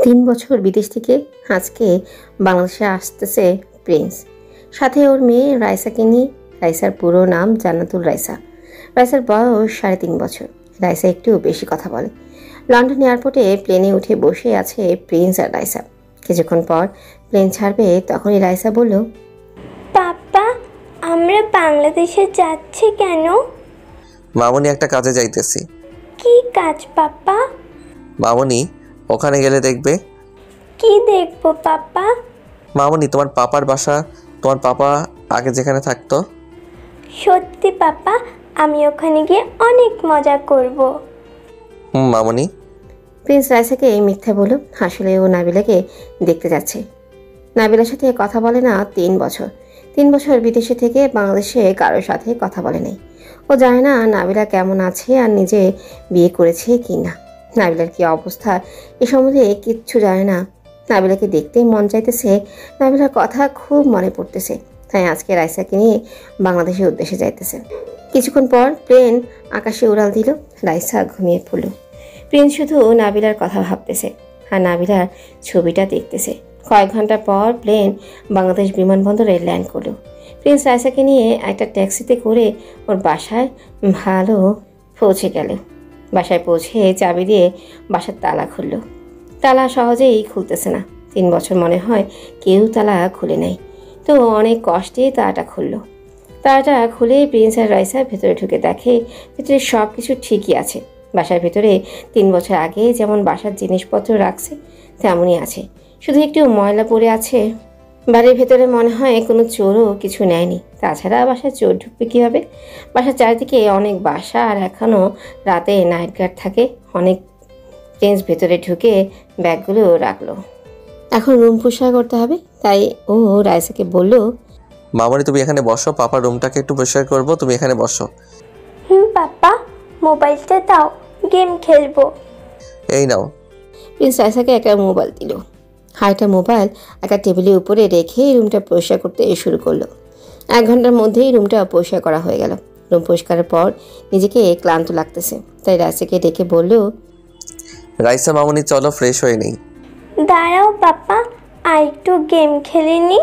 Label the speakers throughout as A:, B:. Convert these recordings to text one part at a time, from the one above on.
A: 3 বছর বিদেশ থেকে আজকে বাংলাদেশে আসতেছে প্রিন্স, সাথে ওর মেয়ে রাইসাকে নিয়ে। রাইসার পুরো নাম জান্নাতুল রাইসা। রাইসার বয়স 3.5 বছর। রাইসা একটু বেশি কথা বলে। লন্ডন এয়ারপোর্টে প্লেনে উঠে বসে আছে প্রিন্স আর রাইসা। কিছুক্ষণ পর প্লেন ছাড়বে, তখনই রাইসা বলল,
B: পাপা আমরা বাংলাদেশে যাচ্ছি কেন?
C: মামুনি একটা কাজে যাইতেছি।
B: কি কাজ পাপা?
C: মামুনি ওখানে গেলে দেখবে।
B: কি দেখবো পাপা?
C: মামুনি তোমার পাপার বাসা, তোমার পাপা আগে যেখানে থাকতো।
B: সত্যি পাপা, আমি ওখানে গিয়ে অনেক মজা করব।
C: মামুনি।
A: প্রিন্স রাইসাকে মিথ্যা বলল। আসলে ও নাবিলাকে দেখতে যাচ্ছে। নাবিলার সাথে কথা বলে না 3 বছর। 3 বছর বিদেশে থেকে বাংলাদেশে কারোর সাথে কথা বলে নাই। ও জানে না নাবিলা কেমন আছে আর নিজে বিয়ে করেছে কি না। নাবিলার কি অবস্থা এ সম্বন্ধে কিচ্ছু জানে না। নাবিলাকে দেখতেই মন চাইতেছে, নাবিলার কথা খুব মনে পড়তেছে। তাই আজকে রাইসাকে নিয়ে বাংলাদেশের উদ্দেশ্যে যাইতেছে। কিছুক্ষণ পর প্লেন আকাশে উড়াল দিল। রাইসা ঘুমিয়ে পড়ল। প্রিন্স শুধু নাবিলার কথা ভাবতেছে আর নাবিলার ছবিটা দেখতেছে। কয়েক ঘন্টা পর প্লেন বাংলাদেশ বিমানবন্দরে ল্যান্ড করলো। প্রিন্স রাইসাকে নিয়ে একটা ট্যাক্সিতে করে ওর বাসায় ভালো পৌঁছে গেল। বাসায় পৌঁছে চাবি দিয়ে বাসার তালা খুলল। তালা সহজেই খুলতেছে না। 3 বছর মনে হয় কেউ তালা খুলে নেয়। তো অনেক কষ্টে তালাটা খুললো। তালাটা খুলে প্রিন্স আর রাইসা ভেতরে ঢুকে দেখে ভেতরে সব কিছু ঠিকই আছে। বাসার ভেতরে 3 বছর আগে যেমন বাসার জিনিসপত্র রাখছে তেমনই আছে, শুধু একটু ময়লা পড়ে আছে। বাড়ির ভেতরে মনে হয় কোনো চোরও কিছু নেয়নি। তাছাড়া বাসায় চোর ঢুকবে কীভাবে? বাসার চারিদিকে অনেক বাসা আর এখনও রাতে নাইট গার্ড থাকে। অনেক প্রিন্স ভেতরে ঢুকে ব্যাগগুলো রাখলো। এখন রুম পরিষ্কার করতে হবে, তাই ও রাইসাকে বলল,
C: মামুনি তুমি এখানে বসো, পাপার রুমটাকে একটু পরিষ্কার করবো, তুমি এখানে বসো।
B: পাপা মোবাইলটা দাও, গেম খেলবো।
C: এই নাও।
A: প্রিন্স রাইসাকে একটা মোবাইল দিল। হাইটা মোবাইল একটা টেবিলের উপরে রেখে রুমটা পরিষ্কার করতে শুরু করলো। 1 ঘন্টার মধ্যেই রুমটা পরিষ্কার করা হয়ে গেল। রুম পরিষ্কারের পর নিজেকে ক্লান্ত লাগতেছে, তাই রাইসাকে ডেকে বলল,
C: রাইসা মামুনি চলো ফ্রেশ হয়ে নেই।
B: দাঁড়াও পাপা, আর একটু গেম খেলে নি।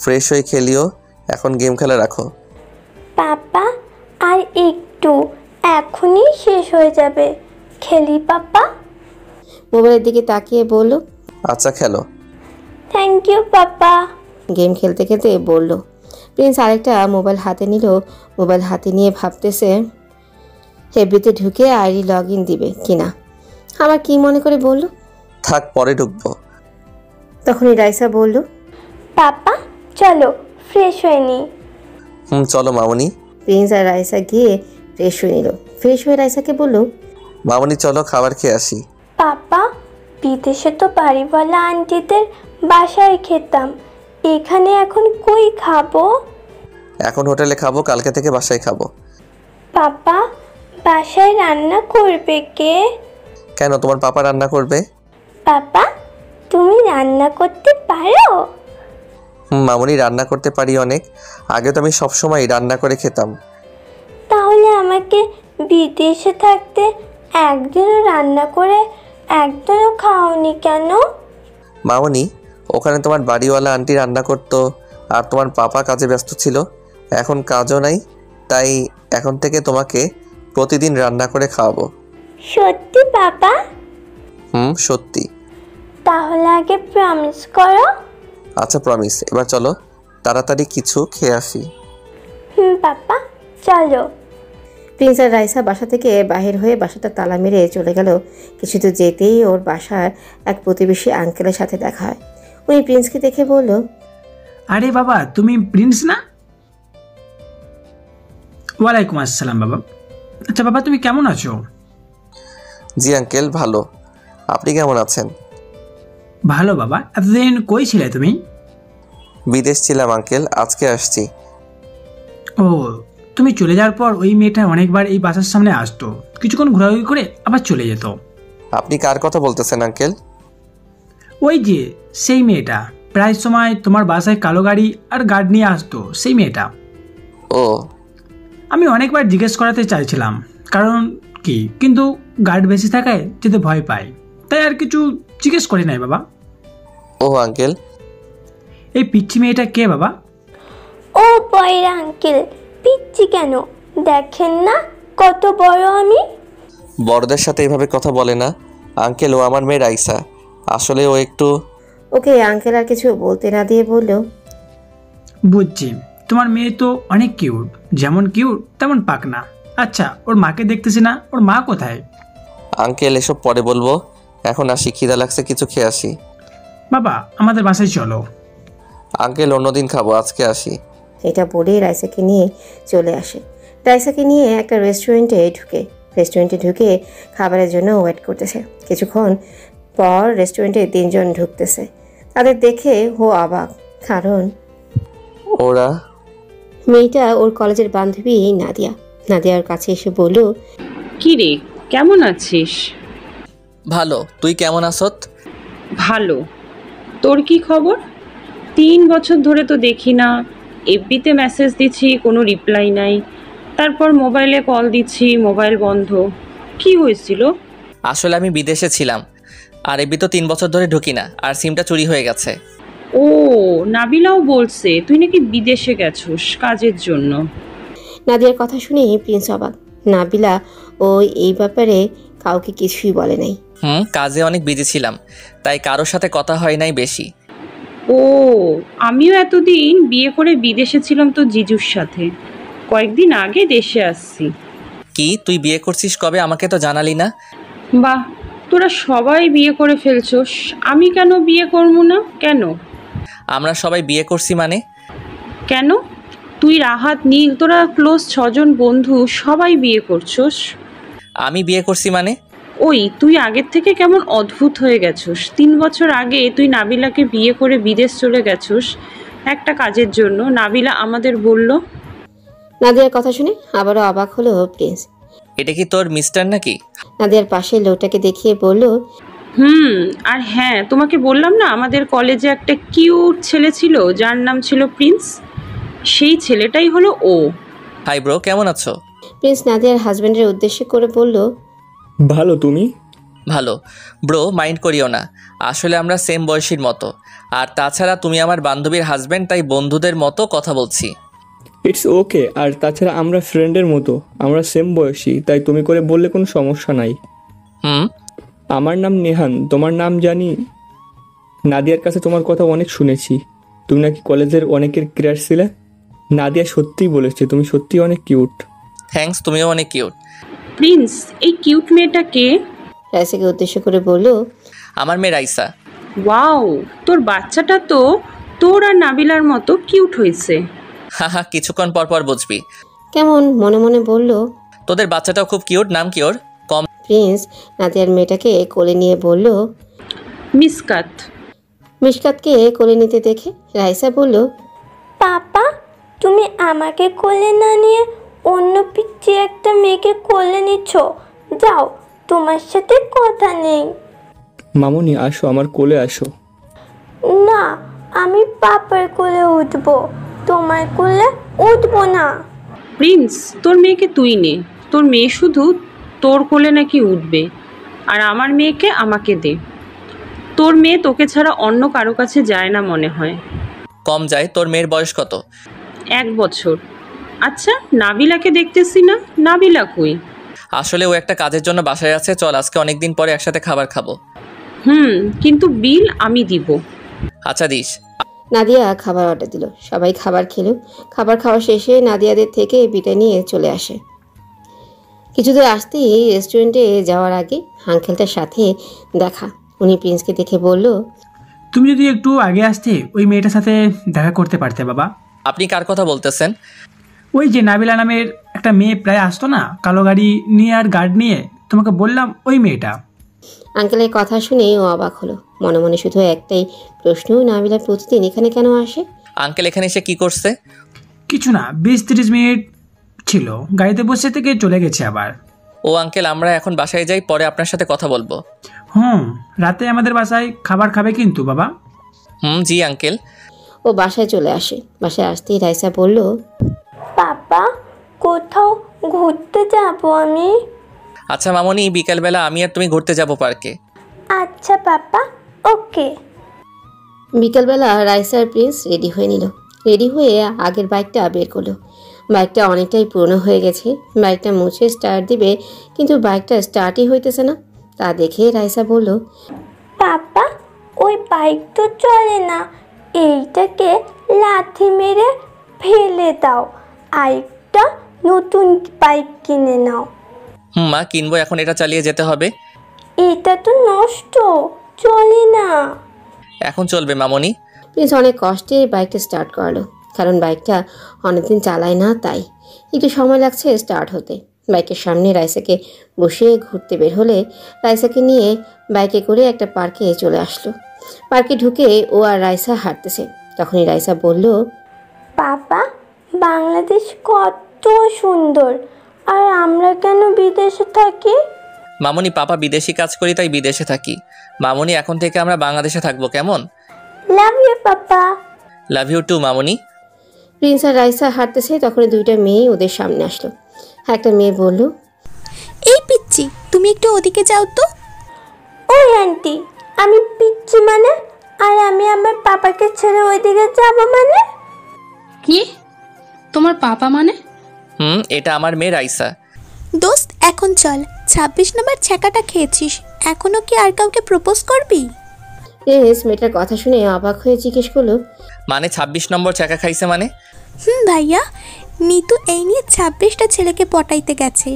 C: ফ্রেশ হয়ে খেলিও, এখন গেম খেলা রাখো।
B: পাপা আর একটু, এখনই শেষ হয়ে যাবে। খেলি পাপা?
A: মোবাইলের দিকে তাকিয়ে বলল,
C: আচ্ছা খেলো।
B: Thank you papa.
A: গেম খেলতে খেলতে বলল। প্রিন্স আরেকটা মোবাইল হাতে নিল। মোবাইল হাতে নিয়ে ভাবতেছে এফবিতে ঢুকে আইডি লগ ইন দিবে কিনা। আমার কি মনে করে বলল,
C: থাক পরে ঢুকবো।
A: তখনই রাইসা বলল,
B: পাপা চলো ফ্রেশ হয়ে নি।
C: চলো মামুনি।
A: প্রিন্স আর রাইসা গিয়ে ফ্রেশ হয়ে নিল। ফ্রেশ হয়ে রাইসাকে বলল,
C: মামুনি চলো খাবার খেয়ে আসি।
B: পাপা বিদেশে তো বাড়িওয়ালা আন্টিদের বাসায় খেতাম, এখানে এখন কই খাবো?
C: এখন হোটেলে খাবো, কালকে থেকে বাসায় খাবো।
B: পাপা বাসায় রান্না করবে কে?
C: কেন, তোমার পাপা রান্না করবে।
B: পাপা তুমি রান্না করতে পারো?
C: মামুনি রান্না করতে পারি অনেক, আগে তো আমি সবসময় রান্না করে খেতাম।
B: তাহলে আমাকে বিদেশে থাকতে একদিনও রান্না করে একদিনও খাওনি কেন?
C: মামুনি ওখানে তোমার বাড়িওয়ালা আন্টি রান্না করতো আর তোমার পাপা কাজে ব্যস্ত ছিল, এখন কাজও নাই, তাই এখন থেকে তোমাকে প্রতিদিন রান্না করে খাওয়াবো।
B: সত্যি পাপা?
C: সত্যি।
B: তাহলে আগে প্রমিস করো।
C: আচ্ছা প্রমিস। এবার চলো তাড়াতাড়ি কিছু খেয়ে আসি।
B: পাপা চলো।
A: প্রিন্স আর রাইসা বাসা থেকে বাহির হয়ে বাসাটা তালা মেরে চলে গেল। কিছু তো যেতেই ওর বাসার এক প্রতিবেশী আঙ্কেলের সাথে দেখা হয়। উনি প্রিন্সকে দেখে বলল,
D: আরে বাবা তুমি প্রিন্স না? ওয়ালাইকুম আসসালাম বাবা। আচ্ছা বাবা তুমি কেমন আছো?
C: জি আঙ্কেল ভালো, আপনি কেমন আছেন?
D: ভালো বাবা। এতদিন কই ছিলে তুমি?
C: বিদেশ ছিলাম আঙ্কেল, আজকে আসছি।
D: ও তুমি চলে যাওয়ার পর ওই মেয়েটা অনেকবার এই বাসার সামনে আসতো, কিছুক্ষণ ঘোরাঘুরি করে আবার চলে যেত।
C: আপনি কার কথা বলতেছেন আঙ্কেল?
D: ওই যে সেই মেয়েটা, প্রায় সময় তোমার বাসায় কালো গাড়ি আর গার্ড নিয়ে আসতো, সেই মেয়েটা।
C: ও
D: আমি অনেকবার জিজ্ঞেস করাতে চাইছিলাম কারণ কি, কিন্তু গার্ড বেশি থাকায় যেতে ভয় পাই, তাই আর কিছু জিজ্ঞেস করি নাই বাবা।
C: ও আঙ্কেল,
D: এই পিচ্ছি মেয়েটা কে বাবা?
B: ও পয়রা আঙ্কেল, পিচ্ছি কেন? দেখেন না কত বড় আমি।
C: বড়দের সাথে এভাবে কথা বলে না আঙ্কেল। ও আমার মেয়ে রাইসা। আসলে ও একটু
A: ওকে আঙ্কেল আর কিছু বলতে না দিয়ে বলল,
D: বুঝছি, তোমার মেয়ে তো অনেক কিউট, যেমন কিউট তেমন পাকনা। আচ্ছা, ওর মাকে দেখতেছি না, ওর মা কোথায়?
C: আঙ্কেল এসব পরে বলবো, এখন আসি, খিদা লাগছে, কিছু খেয়ে আসি।
D: বাবা আমাদের বাসায় চলো।
C: আঙ্কেল অন্যদিন খাবো, আজকে আসি।
A: এটা বলেই রাইসাকে নিয়ে চলে আসে। রাইসাকে নিয়ে একটা রেস্টুরেন্টে ঢুকে খাবারের জন্য ওয়েট করতেছে। কিছুক্ষণ পর রেস্টুরেন্টে 3 জন ঢুকতেছে। তাদের দেখে ও অবাক, কারণ
C: ওরা
A: মেয়েটা ওর কলেজের বান্ধবী নাদিয়া। নাদিয়ার কাছে এসে বলল,
E: কি রে, কেমন আছিস?
C: ভালো, তুই কেমন আসত?
E: ভালো। তোর কি খবর? 3 বছর ধরে তো দেখি না। এফবিতে মেসেজ দিচ্ছি, কোনো রিপ্লাই নাই। তারপর মোবাইলে কল দিচ্ছি, মোবাইল বন্ধ। কি হয়েছিল?
F: আসলে আমি বিদেশে ছিলাম, আর এবি তো 3 বছর ধরে ঢুকি না, আর সিমটা চুরি হয়ে গেছে।
E: ও, নাবিলাও বলছে তুই নাকি বিদেশে গেছোস কাজের জন্য।
A: নাদিয়ার কথা শুনে প্রিন্স অবাক। নাবিলা ও এই ব্যাপারে কাউকে কিছুই বলে নাই।
F: কাজে অনেক বিজি ছিলাম, তাই কারোর সাথে কথা হয় নাই বেশি।
E: ও, আমিও এতদিন বিয়ে করে বিদেশে ছিলাম তো জিজুর সাথে। কয়েকদিন আগে দেশে আসছি।
F: কি, তুই বিয়ে করছিস কবে? আমাকে তো জানালি না।
E: বাহ, তোরা সবাই বিয়ে করে ফেলছোস, আমি কেন বিয়ে করবো না? কেন?
F: আমরা সবাই বিয়ে করছি মানে?
E: কেন? তুই, রাহাত, নীল, তোরা ক্লোজ 6 জন বন্ধু সবাই বিয়ে করছোস।
F: আমি বিয়ে করছি মানে?
E: ওই, তুই আগের থেকে কেমন অদ্ভুত হয়ে গেছোস। 3 বছর আগে তুই নাবিলাকে বিয়ে করে বিদেশ চলে গেছোস একটা কাজের জন্য, নাবিলা আমাদের বলল।
A: নাদিয়ার কথা শুনে আবারও অবাক হলো প্রিন্স।
F: এটা কি তোর মিস্টার নাকি?
A: নাদিয়ার পাশে লোকটাকে দেখিয়ে বলল,
E: আর হ্যাঁ, তোমাকে বললাম না আমাদের কলেজে একটা কিউট ছেলে ছিল যার নাম ছিল প্রিন্স, সেই ছেলেটাই হলো ও।
F: হাই ব্রো, কেমন আছো?
A: প্রিন্স নাদিয়ার হাজবেন্ডের উদ্দেশ্য করে বলল,
G: ভালো, তুমি?
F: ভালো। ব্রো, মাইন্ড করিও না, আসলে আমরা সেম বয়সীর মতো। আর তাছাড়া তুমি আমার বান্ধবীর হাজব্যান্ড, তাই বন্ধুদের মতো কথা বলছি।
G: It's okay. আর তাছাড়া আমরা ফ্রেন্ডের মতো, আমরা সেম বয়সী, তাই তুমি করে বললে কোনো সমস্যা নাই। আমার নাম নেহান, তোমার নাম জানি। নাদিয়ার কাছে তোমার কথা অনেক শুনেছি, তুমি নাকি কলেজের অনেকের ক্রাশ ছিলে। নাদিয়া সত্যিই বলেছে তুমি সত্যিই অনেক কিউট।
F: থ্যাঙ্কস, তুমিও অনেক কিউট।
E: প্রিন্স, এই কিউট মেয়েটা কে?
A: রাইসাকে উদ্দেশ্য করে বলল,
F: আমার মেয়ে রাইসা।
E: ওয়াও, তোর বাচ্চাটা তো তোর আর নাবিলার মতো কিউট হয়েছে।
F: হা, কিছুক্ষণ পর পর বুঝবি।
A: কেমন মনে মনে বলল।
F: তোদের বাচ্চাটাও খুব কিউট। নাম কি ওর?
A: প্রিন্স নাদিয়ার মেয়েটাকে কোলে নিয়ে বলল,
E: মিসকাত।
A: মিশকাতকে কোলে নিতে দেখে রাইসা বলল,
B: পাপা, তুমি আমাকে কোলে না নিয়ে অন্য পিচ্ছি একটা মেয়েকে কোলে নিচ্ছ। যাও, তোমার সাথে কথা নেই।
G: মামুনি আসো, আমার কোলে আসো।
B: না, আমি পাপার কোলে উঠবো, তোমার কোলে উঠবো না।
E: প্রিন্স, তোর মেয়েকে তুই নে, তোর মেয়ে শুধু তোর কোলে নাকি উঠবে, আর আমার মেয়েকে আমাকে দে। তোর মেয়ে তোকে ছাড়া অন্য কারো কাছে যায় না মনে হয়।
F: কম যায়। তোর মেয়ের বয়স কত?
E: 1 বছর। আচ্ছা, নাবিলাকে দেখতেছি না, নাবিলা কই?
F: আসলে ও একটা কাজের জন্য বাসায় আছে। চল, আজকে অনেকদিন পরে একসাথে খাবার খাবো।
E: কিন্তু বিল আমি দিব।
F: আচ্ছা, দিস।
A: নাদিয়া খাবার অর্ডার দিল। সবাই খাবার খেলো। খাবার খাওয়া শেষে নাদিয়াদের থেকে বিদায় নিয়ে চলে আসে। কিছুদূর আসতেই রেস্টুরেন্টে যাওয়ার আগে আঙ্কেলটার সাথে দেখা। উনি প্রিন্সকে দেখে বলল,
D: তুমি যদি একটু আগে আসতে ওই মেয়েটার সাথে দেখা করতে পারতে বাবা।
F: আপনি কার কথা বলতেছেন?
D: ওই যে নাবিলা নামের একটা মেয়ে প্রায় আসতো না, কালো গাড়ি নিয়ে আর গার্ড নিয়ে, তোমাকে বললাম ওই মেয়েটা।
A: আঙ্কেলের কথা শুনে ও অবাক হলো। মনে মনে শুধু একটাই প্রশ্ন, নাবিলা প্রতিদিন এখানে কেন আসে?
F: আঙ্কেল এখানে এসে কি করছে?
D: কিছু না, 20-30 মিনিট ছিল, গাড়িতে বসে থেকে চলে গেছে আবার।
F: ও আঙ্কেল, আমরা এখন বাসায় যাই, পরে আপনার সাথে কথা বলবো।
D: রাতে আমাদের বাসায় খাবার খাবে কিন্তু বাবা।
F: জি আঙ্কেল।
A: ও বাসায় চলে আসে। বাসায় আসতেই রাইসা বলল,
B: পাপা, কোথাও ঘুরতে যাবো আমি।
F: আচ্ছা মামনি, বিকালবেলা আমি আর তুমি ঘুরতে যাবো পার্কে।
B: আচ্ছা পাপা, ওকে।
A: বিকালবেলা রাইসা আর প্রিন্স রেডি হয়ে নিল। রেডি হয়ে আগের বাইকটা বের করলো। বাইকটা অনেকটাই পুরনো হয়ে গেছে। বাইকটা মুছে স্টার্ট দিবে, কিন্তু বাইকটা স্টার্টই হইতেছে না। তা দেখে রাইসা বলল,
B: পাপা, ওই বাইক তো চলে না, এইটাকে লাথি মেরে ফেলে দাও, আরেকটা নতুন বাইক কিনে নাও।
F: মা, কিনবো, এখন এটা চালিয়ে যেতে হবে।
B: এটা তো নষ্ট, চলে না।
F: এখন চলবে মামনি।
A: প্রিন্স অনেক কষ্টে বাইকটা স্টার্ট করালো, কারণ বাইকটা অনেকদিন চালায় না, তাই একটু সময় লাগছে স্টার্ট হতে। বাইকের সামনে রাইসাকে বসিয়ে ঘুরতে বের হলে রাইসাকে নিয়ে বাইকে করে একটা পার্কে চলে আসলো। পার্কে ঢুকে ও আর রাইসা হাঁটতেছে। তখনই রাইসা বলল,
B: পাপা, বাংলাদেশ কত সুন্দর, আর আমরা কেন বিদেশে থাকি?
F: মামনি, পাপা বিদেশি কাজ করি তাই বিদেশে থাকি। মামনি, এখন থেকে আমরা বাংলাদেশে থাকবো, কেমন?
B: Love you papa.
F: Love you too মামনি।
A: প্রিন্স আর রাইসা হাঁটতেছে, তখনই দুইটা মেয়ে ওদের সামনে আসলো। একটা মেয়ে বলল,
H: এই পিচ্চি, তুমি একটু ওদিকে যাও তো।
B: ওই আন্টি, আমি পিচ্ছি মানে? আর আমি আমার পাপাকে ছেড়ে ওইদিকে যাব মানে?
I: কি? তোমার পাপা মানে?
F: এটা আমার মেয়ে রাইসা।
H: দোস্ত, এখন চল, 26 নম্বর ছ্যাঁকাটা খেয়েছিস, এখনো কি আর কাউকে প্রপোজ করবি?
A: প্রিন্স মেয়েটার কথা শুনে অবাক হয়ে জিজ্ঞেস করলো,
F: মানে 26 নম্বর চাকা খাইছে মানে?
H: ভাইয়া, নিতু এই নিয়ে 26টা ছেলেকে পটাইতে গেছে।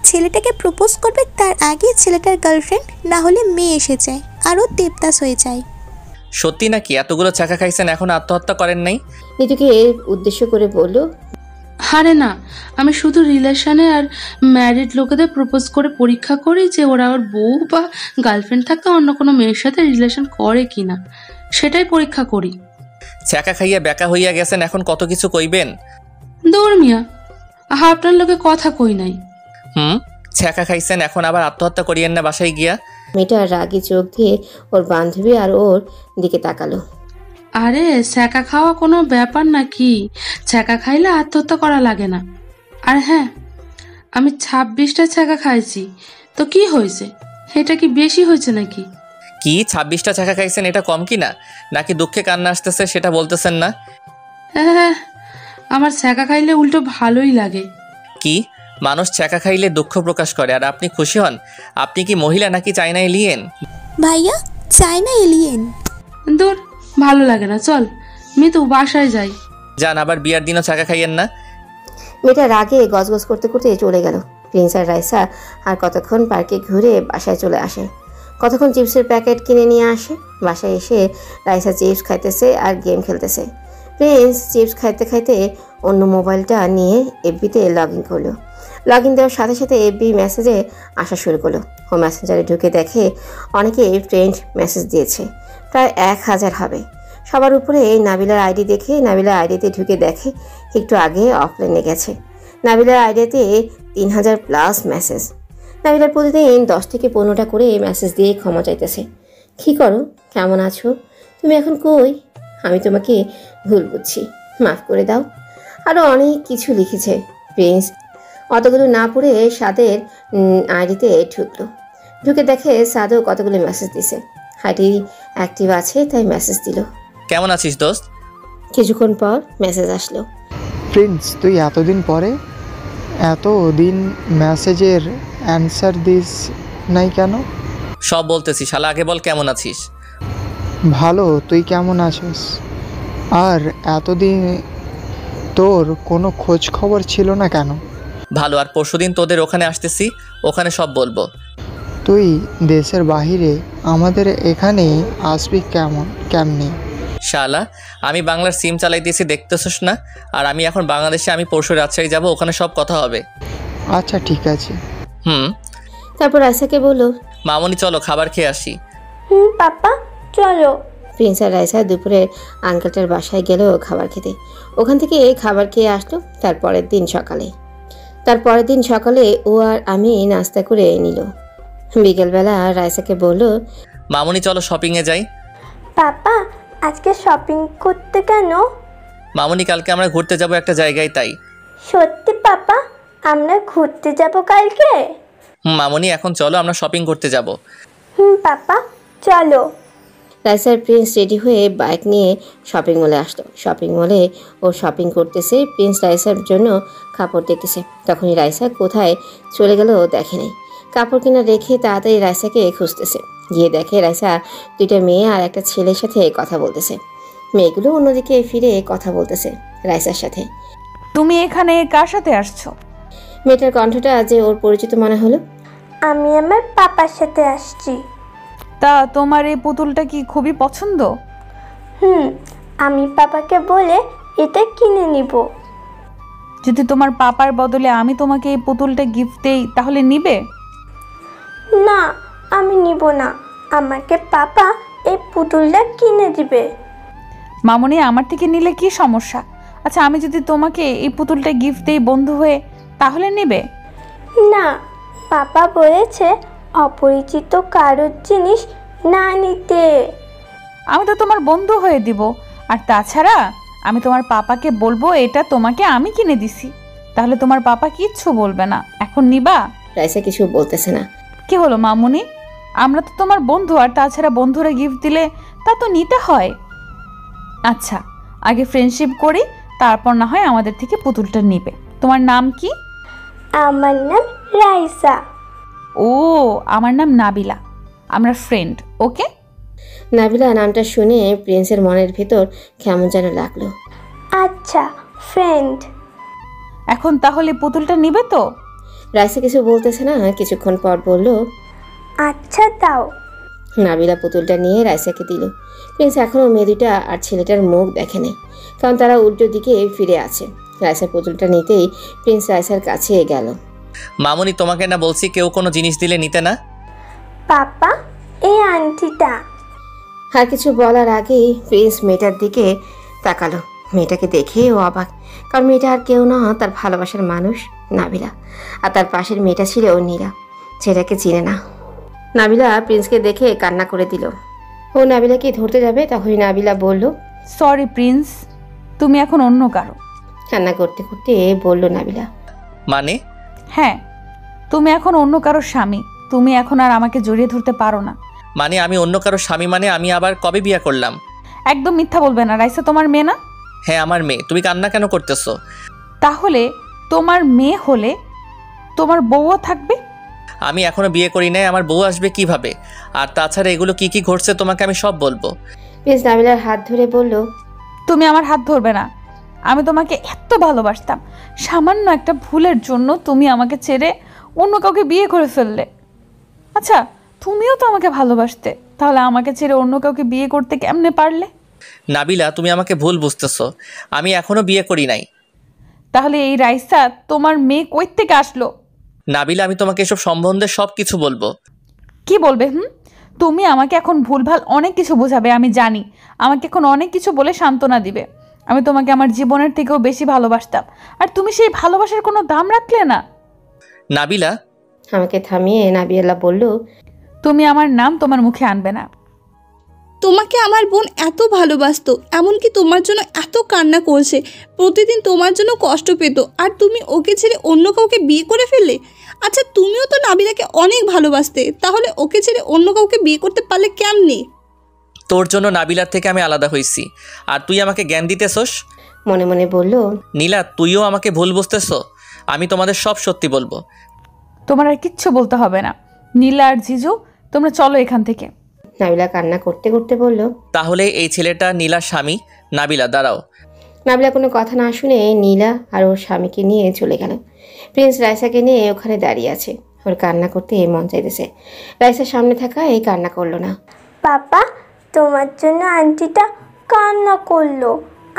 H: ছেলেটাকে প্রপোজ করবে তার আগে ছেলেটার গার্লফ্রেন্ড না হলে মেয়ে এসে যায়, আরও দেবদাস হয়ে যায়।
F: সত্যি নাকি? এতগুলো চাকা খাইছেন, এখন আত্মহত্যা করেন নাই?
A: নিতুকে উদ্দেশ্য করে বলল,
I: আরে না, আমি শুধু রিলেশনে আর ম্যারিড লোকেদের প্রপোজ করে পরীক্ষা করি যে ওরা ওর বউ বা গার্লফ্রেন্ড থাকা অন্য কোনো মেয়ের সাথে রিলেশন করে কিনা, সেটাই পরীক্ষা করি।
F: চাকা খাইয়া বেকা হইয়া গেছেন, এখন কত কিছু কইবেন।
I: দৌড় মিয়া, আপনার লোকে কথা কই নাই।
F: ছ্যাঁকা খাইছেন, এখন আবার আত্মহত্যা করিয়েন না বাসায় গিয়া।
A: মেয়েটা রাগী চোখ দিয়ে ওর বান্ধবী আর ওর দিকে তাকালো।
I: আরে ছ্যাঁকা খাওয়া কোনো ব্যাপার নাকি? ছ্যাঁকা খাইলে আত্মহত্যা করা লাগে না। আর হ্যাঁ, আমি 26টা ছ্যাঁকা খাইছি, তো কি হয়েছে? এটা কি বেশি হয়েছে নাকি?
F: কি 26টা চাকা খাইছেন, এটা কম কি না? নাকি দুঃখে কান্না আসতেছে সেটা বলতেছেন না?
I: হ্যাঁ, আমার ছ্যাঁকা খাইলে উল্টো ভালোই লাগে।
F: কি, মানুষ ছ্যাঁকা খাইলে দুঃখ প্রকাশ করে আর আপনি খুশি হন? আপনি কি মহিলা নাকি চাইনা এলিয়েন?
H: ভাইয়া, চাইনা এলিয়েন।
I: দূর, ভালো লাগে না, চল মিতু বাসায় যাই।
F: যান, আবার বিয়ার দিনও চাকা খাইয়েন না।
A: মেয়েটা রাগে গজগজ করতে করতে চলে গেল। প্রিন্স আর রাইসা আর কতক্ষণ পার্কে ঘুরে বাসায় চলে আসে। কতক্ষণ চিপসের প্যাকেট কিনে নিয়ে আসে। বাসায় এসে রাইসা চিপস খাইতেছে আর গেম খেলতেছে। প্রিন্স চিপস খাইতে খাইতে অন্য মোবাইলটা নিয়ে এফবিতে লগ ইন করলো। লগ ইন দেওয়ার সাথে সাথে এফবি মেসেজে আসা শুরু করলো। ও মেসেঞ্জারে ঢুকে দেখে অনেকে ফ্রেন্ড মেসেজ দিয়েছে, প্রায় 1000 হবে। সবার উপরে নাবিলার আইডি দেখে নাবিলার আইডিতে ঢুকে দেখে একটু আগে অফলাইনে গেছে। নাবিলার আইডিতে 3000+ মেসেজ। নাবিলার প্রতিদিন 10 থেকে 15টা করে মেসেজ দিয়ে ক্ষমা চাইতেছে। কী করো, কেমন আছো, তুমি এখন কই, আমি তোমাকে ভুল বুঝছি, মাফ করে দাও, আরও অনেক কিছু লিখেছে। প্রিন্স অতগুলো না পড়ে সাদের আইডিতে ঢুকলো। ঢুকে দেখে সাদও কতগুলো মেসেজ দিছে। আইডি অ্যাক্টিভ আছে তাই মেসেজ দিল।
F: কেমন আছিস দোস্ত?
A: কিছুক্ষণ পর মেসেজ আসলো,
J: প্রিন্স, তুই এতদিন পরে এতদিন মেসেজের অ্যান্সার দিস নাই কেন?
F: সব বলতেছি, শালা আগে বল কেমন আছিস।
J: ভালো, তুই কেমন আছিস? আর এতদিন তোর কোনো খোঁজ খবর ছিল না কেন?
F: ভালো, আর পরশুদিন তোদের ওখানে আসতেছি, ওখানে সব বলবো।
J: তুই দেশের বাহিরে আমাদের এখানে আসবি কেমনি?
F: শালা, আমি বাংলার সিম চালাইতেছি দেখতেছিস না? আর আমি এখন বাংলাদেশে, আমি পরশু রাজশাহী যাব, ওখানে সব কথা হবে।
J: আচ্ছা ঠিক আছে।
A: তারপর রাইসাকে বলল,
F: মামনি চলো খাবার খেয়ে আসি।
B: পাপা চলো।
A: প্রিন্স আর রাইসা দুপুরে আঙ্কেলটার বাসায় গেল খাবার খেতে। ওখান থেকে খাবার খেয়ে আসলো তারপরের দিন সকালে ও আর আমি নাস্তা করে নিল। বিকেলবেলা রাইসাকে বলল,
F: মামনি চলো শপিংয়ে যাই।
B: পাপা, আজকে শপিং করতে কেন?
F: মামনি কালকে আমরা ঘুরতে যাব একটা জায়গায়, তাই।
B: সত্যি পাপা, আমরা ঘুরতে যাব কালকে?
F: মামনি এখন চলো আমরা শপিং করতে যাব।
B: পাপা চলো।
A: রাইসার প্রিন্স রেডি হয়ে বাইক নিয়ে শপিং মলে আসলো। শপিং মলে ও শপিং করতেছে, প্রিন্স রাইসার জন্য কাপড় দেখতেছে। তখনই রাইসা কোথায় চলে গেল দেখেনি। কাপড় কিনা রেখে তাড়াতাড়ি রাইসাকে খুঁজতেছে। গিয়ে দেখে রাইসা দুইটা মেয়ে আর একটা ছেলের সাথে কথা বলতেছে। মেয়েগুলো অন্যদিকে ফিরে কথা বলতেছে রাইসার সাথে।
K: তুমি এখানে কার সাথে আসছো?
A: মেয়েটার কণ্ঠটা যে ওর পরিচিত মনে হলো।
B: আমি আমার পাপার সাথে আসছি।
K: তা তোমার এই পুতুলটা কি খুবই পছন্দ?
B: আমি পাপাকে বলে এটা কিনে নিব।
K: যদি তোমার পাপার বদলে আমি তোমাকে এই পুতুলটা গিফট দেই তাহলে নিবে?
B: না, আমি নিব না। আমাকে পাপা এই পুতুলটা কিনে দিবে।
K: মামুনি, আমার থেকে নিলে কি সমস্যা? আচ্ছা, আমি যদি তোমাকে এই পুতুলটা গিফট দেই বন্ধু হয়ে, তাহলে নেবে?
B: না, পাপা বলেছে অপরিচিত কারোর জিনিস না নিতে।
K: আমি তো তোমার বন্ধু হয়ে দিব। আর তাছাড়া আমি তোমার পাপাকে বলবো এটা তোমাকে আমি কিনে দিছি, তাহলে তোমার পাপা কিচ্ছু বলবে না। এখন নিবা?
A: রাইসা কিছু বলতেছে না।
K: কি হলো মামুনি, আমরা তো তোমার বন্ধু, আর তাছাড়া বন্ধুরা গিফট দিলে তা তো নিতে হয়। আচ্ছা, আগে ফ্রেন্ডশিপ করি, তারপর না হয় আমাদের থেকে পুতুলটা নিবে। তোমার নাম কি?
B: আমার নাম রাইসা।
K: ও, আমার নাম নাবিলা। আমরা ফ্রেন্ড, ওকে?
A: নাবিলা নামটা শুনে প্রিন্সের মনের ভেতর কেমন যেন লাগলো।
B: আচ্ছা, ফ্রেন্ড।
K: এখন তাহলে পুতুলটা নিবে তো?
A: রাইসা কিছু বলতেছে না। কিছুক্ষণ পর বলল,
B: আচ্ছা দাও।
A: নাবিলা পুতুলটা নিয়ে রাইসাকে দিল। প্রিন্স এখনও মেয়ে দুইটা আর ছেলেটার মুখ দেখেনি, কারণ তারা উল্টো দিকে ফিরে আছে। রাইসা পুতুলটা নিতেই প্রিন্স রাইসার কাছে গেল।
F: মামুনি, তোমাকে না বলছি কেউ কোনো জিনিস দিলে নিতে না?
B: পাপা, এই আন্টিটা।
A: আর কিছু বলার আগেই প্রিন্স মেয়েটার দিকে তাকালো। মেয়েটাকে দেখে ও অবাক, কারণ মেয়েটা আর কেউ না, তার ভালোবাসার মানুষ নাবিলা। আর তার পাশের মেয়েটা ছিল নীলা, ছেলেটাকে চিনে না। নাবিলা প্রিন্সকে দেখে কান্না করে দিল। ও নাবিলাকে ধরতে যাবে, তখনই নাবিলা বলল,
K: সরি প্রিন্স, তুমি এখন অন্য কারো।
A: কান্না করতে করতে বলল নাবিলা।
F: মানে?
K: হ্যাঁ, তুমি এখন অন্য কারোর স্বামী। তুমি এখন আর আমাকে জড়িয়ে ধরতে পারো না।
F: মানে আমি অন্য কারো স্বামী? মানে আমি আবার কবে বিয়ে করলাম?
K: একদম মিথ্যা বলবে না। রাইসা তোমার মেয়ে না?
F: হ্যাঁ, আমার মেয়ে। তুমি কান্না কেন করতেছো?
K: তাহলে তোমার মেয়ে হলে তোমার বউও থাকবে।
F: আমি এখনো বিয়ে করি নাই, আমার বউ আসবে কিভাবে? আর তাছাড়া এগুলো কি কি ঘটছে তোমাকে আমি সব বলবো।
A: প্রিন্স নাবিলার হাত ধরে বলল,
K: তুমি আমার হাত ধরবে না। আমি তোমাকে এত ভালোবাসতাম, সামান্য একটা ভুলের জন্য তুমি আমাকে ছেড়ে অন্য কাউকে বিয়ে করে ফেললে। আচ্ছা, তুমিও তো আমাকে ভালোবাসতে, তাহলে আমাকে ছেড়ে অন্য কাউকে বিয়ে করতে কেমনে পারলে?
F: নাবিলা, তুমি আমাকে ভুল বুঝতেছো। আমি এখনো বিয়ে করি নাই।
K: তাহলে এই রাইসা তোমার মেয়ে কই থেকে আসলো?
F: নাবিলা, আমি তোমাকে এসব সম্বন্ধে সব কিছু বলবো।
K: কি বলবে? তুমি আমাকে এখন ভুলভাল অনেক কিছু বোঝাবে, আমি জানি। আমাকে এখন অনেক কিছু বলে সান্ত্বনা দিবে। আমি তোমাকে আমার জীবনের থেকেও বেশি ভালোবাসতাম, আর তুমি সেই ভালোবাসার কোনো দাম রাখলে না।
F: নাবিলা।
A: আমাকে থামিয়ে নাবিলা বলল,
K: তুমি আমার নাম তোমার মুখে আনবে না।
H: তোমাকে আমার বোন এত ভালোবাসতো, এমনকি তোমার জন্য এত কান্না করছে, প্রতিদিন তোমার জন্য কষ্ট পেত, আর তুমি ওকে ছেড়ে অন্য কাউকে বিয়ে করে ফেললে। আচ্ছা, তুমিও তো নাবিলাকে অনেক ভালোবাসতে, তাহলে ওকে ছেড়ে অন্য কাউকে বিয়ে করতে পারলে কেমনে?
F: তোর জন্য নাবিলার থেকে আমি আলাদা হয়েছি, আর তুই আমাকে জ্ঞান দিতেছস?
A: মনে মনে বলল,
F: নীলা, তুইও আমাকে ভুল বুঝতেছ। আমি তোমাদের সব সত্যি বলবো।
K: তোমার আর কিচ্ছু বলতে হবে না। নীলা আর জিজু, তোমরা চলো এখান থেকে।
A: নাবিলা কান্না করতে করতে বলল,
F: তাহলে এই ছেলেটা নীলার স্বামী? নাবিলা, দাঁড়াও।
A: নাবিলা কোনো কথা না শুনে নীলা আর ওর স্বামীকে নিয়ে চলে গেল। প্রিন্স রাইসাকে নিয়ে ওখানে দাঁড়িয়ে আছে। ওর কান্না করতে মন চাইতেছে। রাইসার সামনে থাকা এই কান্না করলো না।
B: পাপা, তোমার জন্য আন্টিটা কান্না করলো।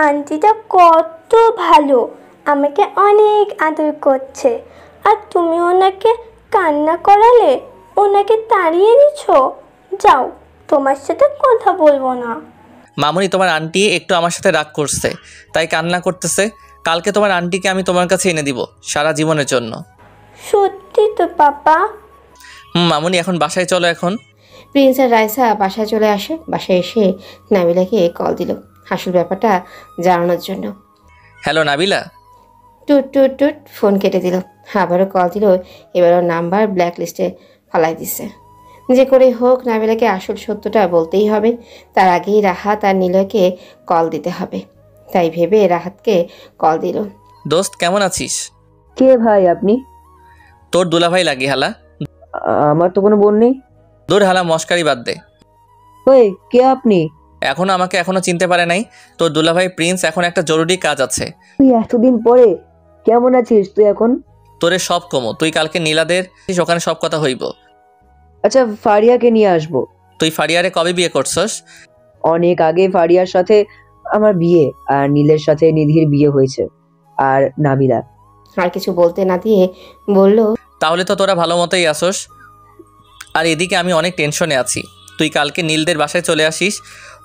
B: আন্টিটা কত ভালো, আমাকে অনেক আদর করছে। আর তুমি ওনাকে কান্না করালে, ওনাকে তাড়িয়ে দিচ্ছ। যাও, তোমার সাথে কথা বলবো না।
F: মামুনি, তোমার আন্টি একটু আমার সাথে রাগ করছে, তাই কান্না করতেছে। কালকে তোমার আন্টিকে আমি তোমার কাছে এনে দিব সারা জীবনের জন্য।
B: সত্যি তো পাপা?
F: মামুনি, এখন বাসায় চলো। এখন
A: প্রিন্স আর রাইসা বাসায় চলে আসে। বাসায় এসে নাবিলাকে কল দিল আসল ব্যাপারটা জানানোর জন্য।
F: হ্যালো নাবিলা।
A: টুট টুট টুট ফোন কেটে দিল। আবারও কল দিল। এবারও নাম্বার ব্ল্যাক লিস্টে ফালাই দিছে। যে করে হোক নাবিলাকে আসল সত্যটা বলতেই হবে। তার আগেই রাহাত আর নিলয়কে কল দিতে হবে। তাই ভেবে রাহাতকে কল দিল।
F: দোস্ত কেমন আছিস?
L: কে ভাই আপনি?
F: তোর দুলাভাই লাগি হালা।
L: আমার তো কোনো বোন নেই।
F: দূর হালা, মস্কারি বাদ দে।
L: ওই কে আপনি?
F: আমাকে এখনো চিনতে পারে নাই? তোর দুলাভাই প্রিন্স। এখন একটা জরুরি কাজ আছে।
L: তুই এতদিন পরে কেমন আছিস তুই এখন?
F: তোরে সব কমো, তুই কালকে নীলাদের ওখানে সব কথা হইব।
L: আচ্ছা, ফারিয়াকে নিয়ে আসবো।
F: তুই ফারিয়ারে কবে বিয়ে করছস?
L: অনেক আগে ফারিয়ার সাথে আমার বিয়ে, আর নীলের সাথে নিধির বিয়ে হয়েছে, আর নাবিলা।
A: আর কিছু বলতে না দিয়ে বলল,
F: তাহলে তো তোরা ভালো মতোই আসোস। আর এদিকে আমি অনেক টেনশনে আছি। তুই কালকে নীলদের বাসায় চলে আসিস,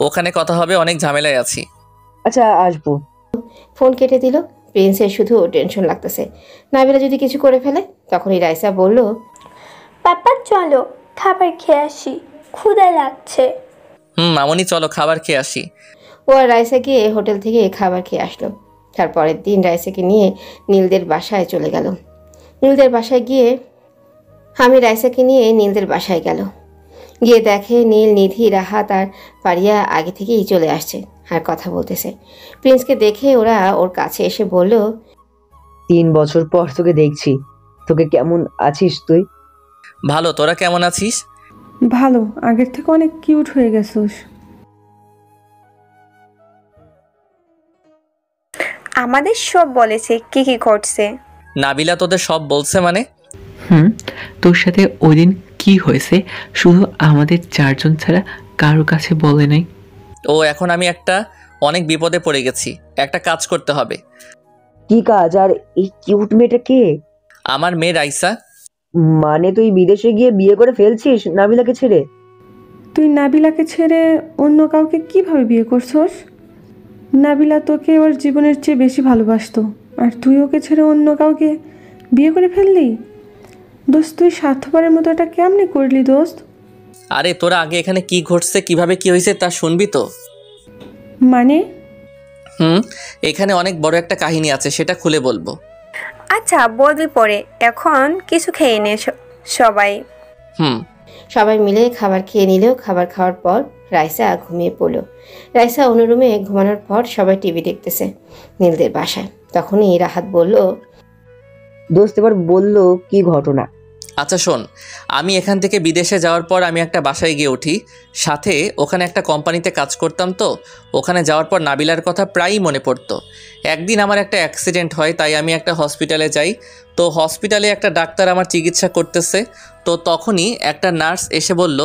F: ওখানে কথা হবে, অনেক ঝামেলায় আছি।
L: আচ্ছা, আসবো।
A: ফোন কেটে দিল। প্রিন্সের শুধু টেনশন লাগতেছে, নাবিলা যদি কিছু করে ফেলে। তখনই রাইসা বলল,
B: পাপা চলো খাবার খেয়ে আসি, ক্ষুধা লাগছে।
F: মামনি চলো খাবার খেয়ে আসি।
A: ও আর রাইসা গিয়ে হোটেল থেকে খাবার খেয়ে আসলো। তারপরের দিন রাইসাকে নিয়ে নীলদের বাসায় চলে গেল। নীলদের বাসায় গিয়ে রাইসাকে নিয়ে নীলদের বাসায় গেল। গিয়ে দেখে নীল, নিধি, রাহাত আর পারিয়া আগে থেকেই চলে আসছে আর কথা বলতেছে। প্রিন্সকে দেখে ওরা ওর কাছে এসে বলল,
L: 3 বছর পর তোকে দেখছি, তোকে কেমন আছিস তুই?
F: ভালো, তোরা কেমন আছিস?
M: ভালো, আগের থেকে অনেক কিউট হয়ে গেছিস।
N: আমাদের সব বলেছে কি কি ঘটছে।
F: নাবিলা তোদের সব বলছে মানে?
O: তোর সাথে ওই দিন কি হয়েছে শুধু আমাদের 4 জন ছাড়া কারো কাছে বলে নাই।
F: ও এখন আমি একটা অনেক বিপদে পড়ে গেছি, একটা কাজ করতে হবে।
L: কি কাজ? আর এই কিউট মেয়েটা কে?
F: আমার মেয়ে রাইসা।
L: মানে তুই বিদেশে গিয়ে বিয়ে করে ফেলছিস নাবিলাকে ছেড়ে?
M: তুই নাবিলাকে ছেড়ে অন্য কাউকে কিভাবে বিয়ে করছস? নাবিলা তোকে ওর জীবনের চেয়ে বেশি ভালোবাসতো, আর তুই ওকে ছেড়ে অন্য কাউকে বিয়ে করে ফেললি? দোস্ত, তুই স্বার্থপরের মতো এটা কেমনে করলি দোস্ত?
F: আরে তোরা আগে এখানে কি ঘটছে, কিভাবে কি হয়েছে তা শুনবি তো?
M: মানে?
F: এখানে অনেক বড় একটা কাহিনী আছে, সেটা খুলে বলবো।
N: আচ্ছা বলবি পরে, এখন কিছু খেয়ে নে সবাই।
A: সবাই মিলে খাবার খেয়ে নিল। খাবার খাওয়ার পর রাইসা ঘুমিয়ে পড়ল। রাইসা অন্য রুমে ঘুমানোর পর সবাই টিভি দেখতেছে নীলদের বাসায়। তখনই রাহাত বলল,
L: দোস্ত এবার বললো কি ঘটনা?
F: আচ্ছা শোন, আমি এখান থেকে বিদেশে যাওয়ার পর আমি একটা বাসায় গিয়ে উঠি। সাথে ওখানে একটা কোম্পানিতে কাজ করতাম, তো ওখানে যাওয়ার পর নাবিলার কথা প্রায়ই মনে পড়তো। একদিন আমার একটা অ্যাক্সিডেন্ট হয়, তাই আমি একটা হসপিটালে যাই। তো হসপিটালে একটা ডাক্তার আমার চিকিৎসা করতেছে। তো তখনই একটা নার্স এসে বলল,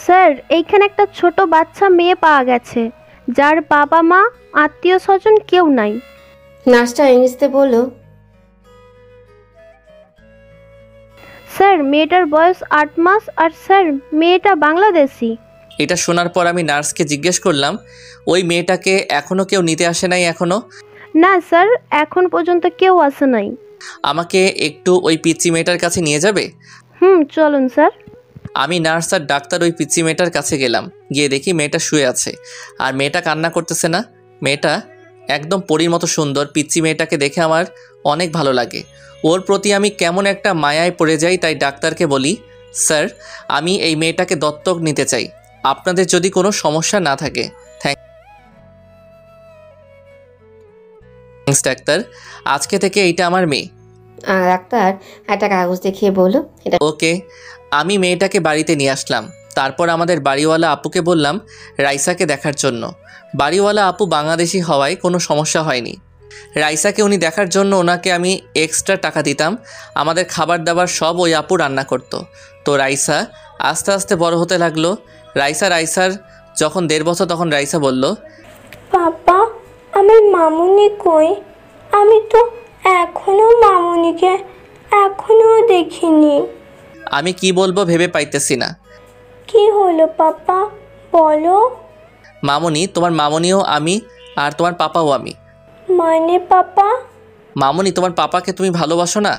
P: স্যার এইখানে একটা ছোট বাচ্চা মেয়ে পাওয়া গেছে, যার বাবা মা আত্মীয় স্বজন কেউ নাই।
A: নার্সটা ইংরেজিতে বলল,
P: স্যার মেয়েটার বয়স 8 মাস, আর স্যার মেয়েটা বাংলাদেশি।
F: এটা শোনার পর আমি নার্সকে জিজ্ঞেস করলাম, ওই মেয়েটাকে এখনো কেউ নিতে আসে নাই? এখনো
P: না স্যার, এখন পর্যন্ত কেউ আসে নাই।
F: আমাকে একটু ওই পিচ্চি মেয়েটার কাছে নিয়ে যাবে?
P: চলুন স্যার।
F: আমি নার্স আর ডাক্তার ওই পিচ্চি মেয়েটার কাছে গেলাম। গিয়ে দেখি মেয়েটা শুয়ে আছে, আর মেয়েটা কান্না করতেছে না। মেয়েটা একদম পরীর মতো সুন্দর। পিচ্চি মেয়েটাকে দেখে আমার অনেক ভালো লাগে। ওর প্রতি আমি কেমন একটা মায়ায় পড়ে যাই। তাই ডাক্তারকে বলি, স্যার আমি এই মেয়েটাকে দত্তক নিতে চাই, আপনাদের যদি কোনো সমস্যা না থাকে। থ্যাঙ্কস ডাক্তার, আজকে থেকে এইটা আমার মেয়ে।
A: ডাক্তার একটা কাগজ দেখিয়ে বলল,
F: ওকে। আমি মেয়েটাকে বাড়িতে নিয়ে আসলাম। তারপর আমাদের বাড়িওয়ালা আপুকে বললাম রাইসাকে দেখার জন্য। বাড়িওয়ালা আপু বাংলাদেশি হওয়ায় কোনো সমস্যা হয়নি। রাইসাকে উনি দেখার জন্য ওনাকে আমি এক্সট্রা টাকা দিতাম। আমাদের খাবার দাবার সব ওই আপু রান্না করতো। তো রাইসা আস্তে আস্তে বড় হতে লাগলো। রাইসার যখন 1.5 বছর, তখন রাইসা বলল,
B: পাপা আমার মামুনি কই? আমি তো এখনো মামুনিকে এখনো দেখিনি।
F: আমি কি বলবো ভেবে পাইতেছি না।
B: কি হলো পাপা, বলো।
F: মামুনি, তোমার মামুনিও আমি, আর তোমার পাপাও আমি।
B: মানে পাপা?
F: মামুনি, তোমার পাপাকে তুমি ভালোবাসো না?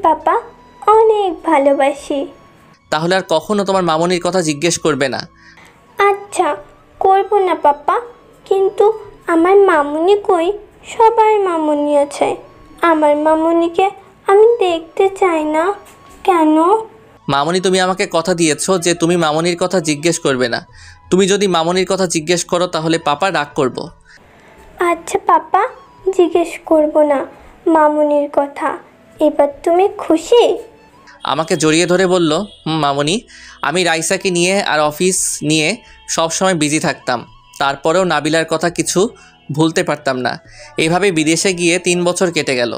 B: পাপা অনেক ভালোবাসি।
F: তাহলে আর কখনো তোমার মামুনির কথা জিজ্ঞেস করবে না।
B: আচ্ছা করব না পাপা, কিন্তু আমার মামুনি কই? সবার মামুনি আছে, আমার মামুনিকে আমি দেখতে চাই না। কেন?
F: মামনি, তুমি আমাকে কথা দিয়েছো যে তুমি মামনির কথা জিজ্ঞেস করবে না। তুমি যদি মামনির কথা জিজ্ঞেস করো তাহলে পাপা রাগ করব।
B: আচ্ছা পাপা, জিজ্ঞেস করব না মামুনির কথা। এবার তুমি খুশি?
F: আমাকে জড়িয়ে ধরে বলল, মামনি, আমি রাইসাকে নিয়ে আর অফিস নিয়ে সব সময় বিজি থাকতাম। তারপরেও নাবিলার কথা কিছু ভুলতে পারতাম না। এইভাবে বিদেশে গিয়ে 3 বছর কেটে গেল।